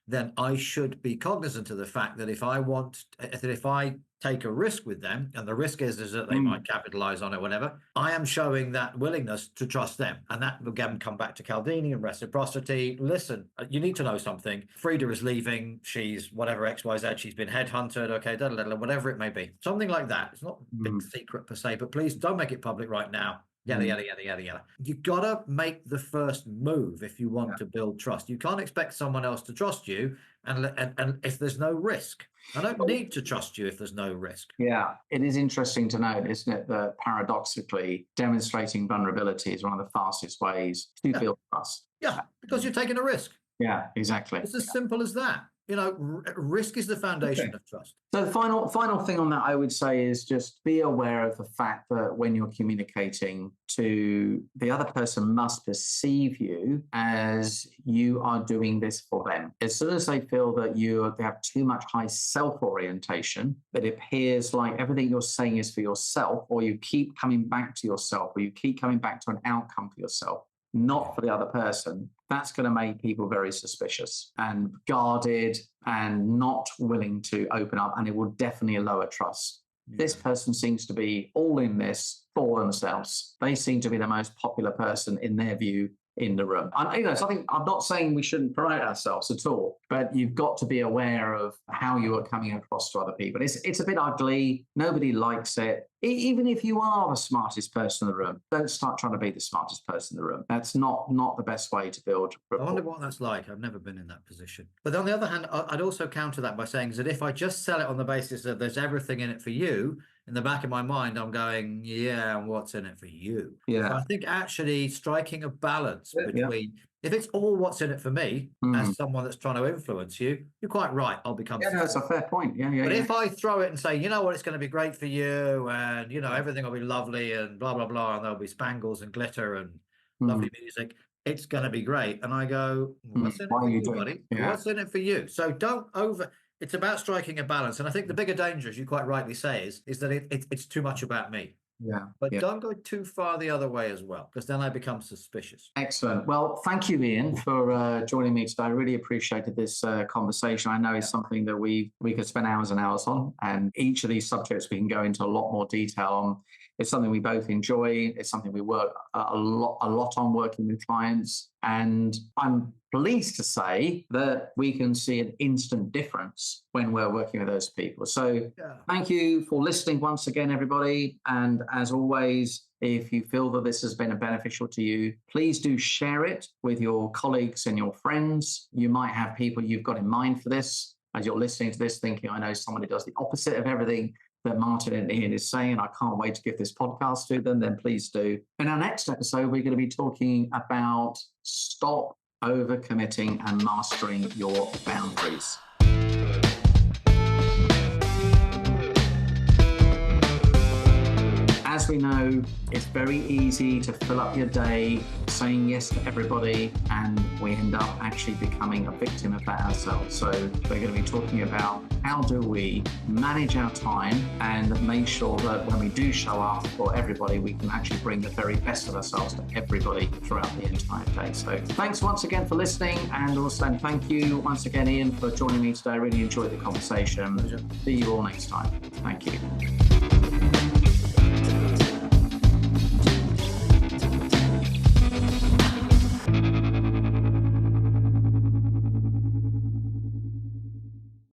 then I should be cognizant of the fact that if I take a risk with them, and the risk is that they might capitalize on it, whatever, I am showing that willingness to trust them. And that will again come back to Cialdini and reciprocity. Listen, you need to know something. Frida is leaving. She's whatever XYZ. She's been headhunted. Okay, whatever it may be. Something like that. It's not a big secret per se, but please don't make it public right now. Yada, yada, yada, yada, yada. You gotta make the first move if you want to build trust. You can't expect someone else to trust you and if there's no risk. I don't need to trust you if there's no risk. Yeah, it is interesting to note, isn't it, that paradoxically, demonstrating vulnerability is one of the fastest ways to build trust. Yeah, because you're taking a risk. Yeah, exactly. It's as simple as that. You know, risk is the foundation of trust. So the final thing on that, I would say, is just be aware of the fact that when you're communicating to the other person must perceive you as you are doing this for them. As soon as they feel that they have too much high self-orientation, that it appears like everything you're saying is for yourself, or you keep coming back to yourself, or you keep coming back to an outcome for yourself, not for the other person, that's going to make people very suspicious and guarded and not willing to open up, and it will definitely lower trust. This person seems to be all in this for themselves. They seem to be the most popular person in their view in the room. And, something I'm not saying we shouldn't promote ourselves at all, but you've got to be aware of how you are coming across to other people. It's a bit ugly. Nobody likes it. Even if you are the smartest person in the room, don't start trying to be the smartest person in the room. That's not the best way to build rapport. I wonder what that's like. I've never been in that position. But on the other hand, I'd also counter that by saying that if I just sell it on the basis that there's everything in it for you, in the back of my mind, I'm going, yeah, and what's in it for you? Yeah. So I think actually striking a balance between, if it's all what's in it for me, as someone that's trying to influence you, you're quite right. I'll become. Yeah, no, that's a fair point. Yeah. But if I throw it and say, you know what, it's going to be great for you, and everything will be lovely, and blah blah blah, and there'll be spangles and glitter and lovely music, it's going to be great. And I go, what's in it for you, buddy? Yeah. What's in it for you? So don't over. It's about striking a balance. And I think the bigger danger, as you quite rightly say, is that it's too much about me. Yeah. But don't go too far the other way as well, because then I become suspicious. Excellent. Well, thank you, Ian, for joining me today. I really appreciated this conversation. I know it's something that we could spend hours and hours on, and each of these subjects we can go into a lot more detail on. It's something we both enjoy. It's something we work a lot on working with clients. And I'm pleased to say that we can see an instant difference when we're working with those people. So thank you for listening once again, everybody. And as always, if you feel that this has been beneficial to you, please do share it with your colleagues and your friends. You might have people you've got in mind for this as you're listening to this, thinking, I know somebody does the opposite of everything that Martin and Ian is saying, I can't wait to give this podcast to them, then please do. In our next episode, we're going to be talking about stop overcommitting and mastering your boundaries. As we know, it's very easy to fill up your day saying yes to everybody, and we end up actually becoming a victim of that ourselves. So we're going to be talking about how do we manage our time and make sure that when we do show up for everybody, we can actually bring the very best of ourselves to everybody throughout the entire day. So thanks once again for listening, and also thank you once again, Ian, for joining me today. I really enjoyed the conversation. Pleasure. See you all next time. Thank you.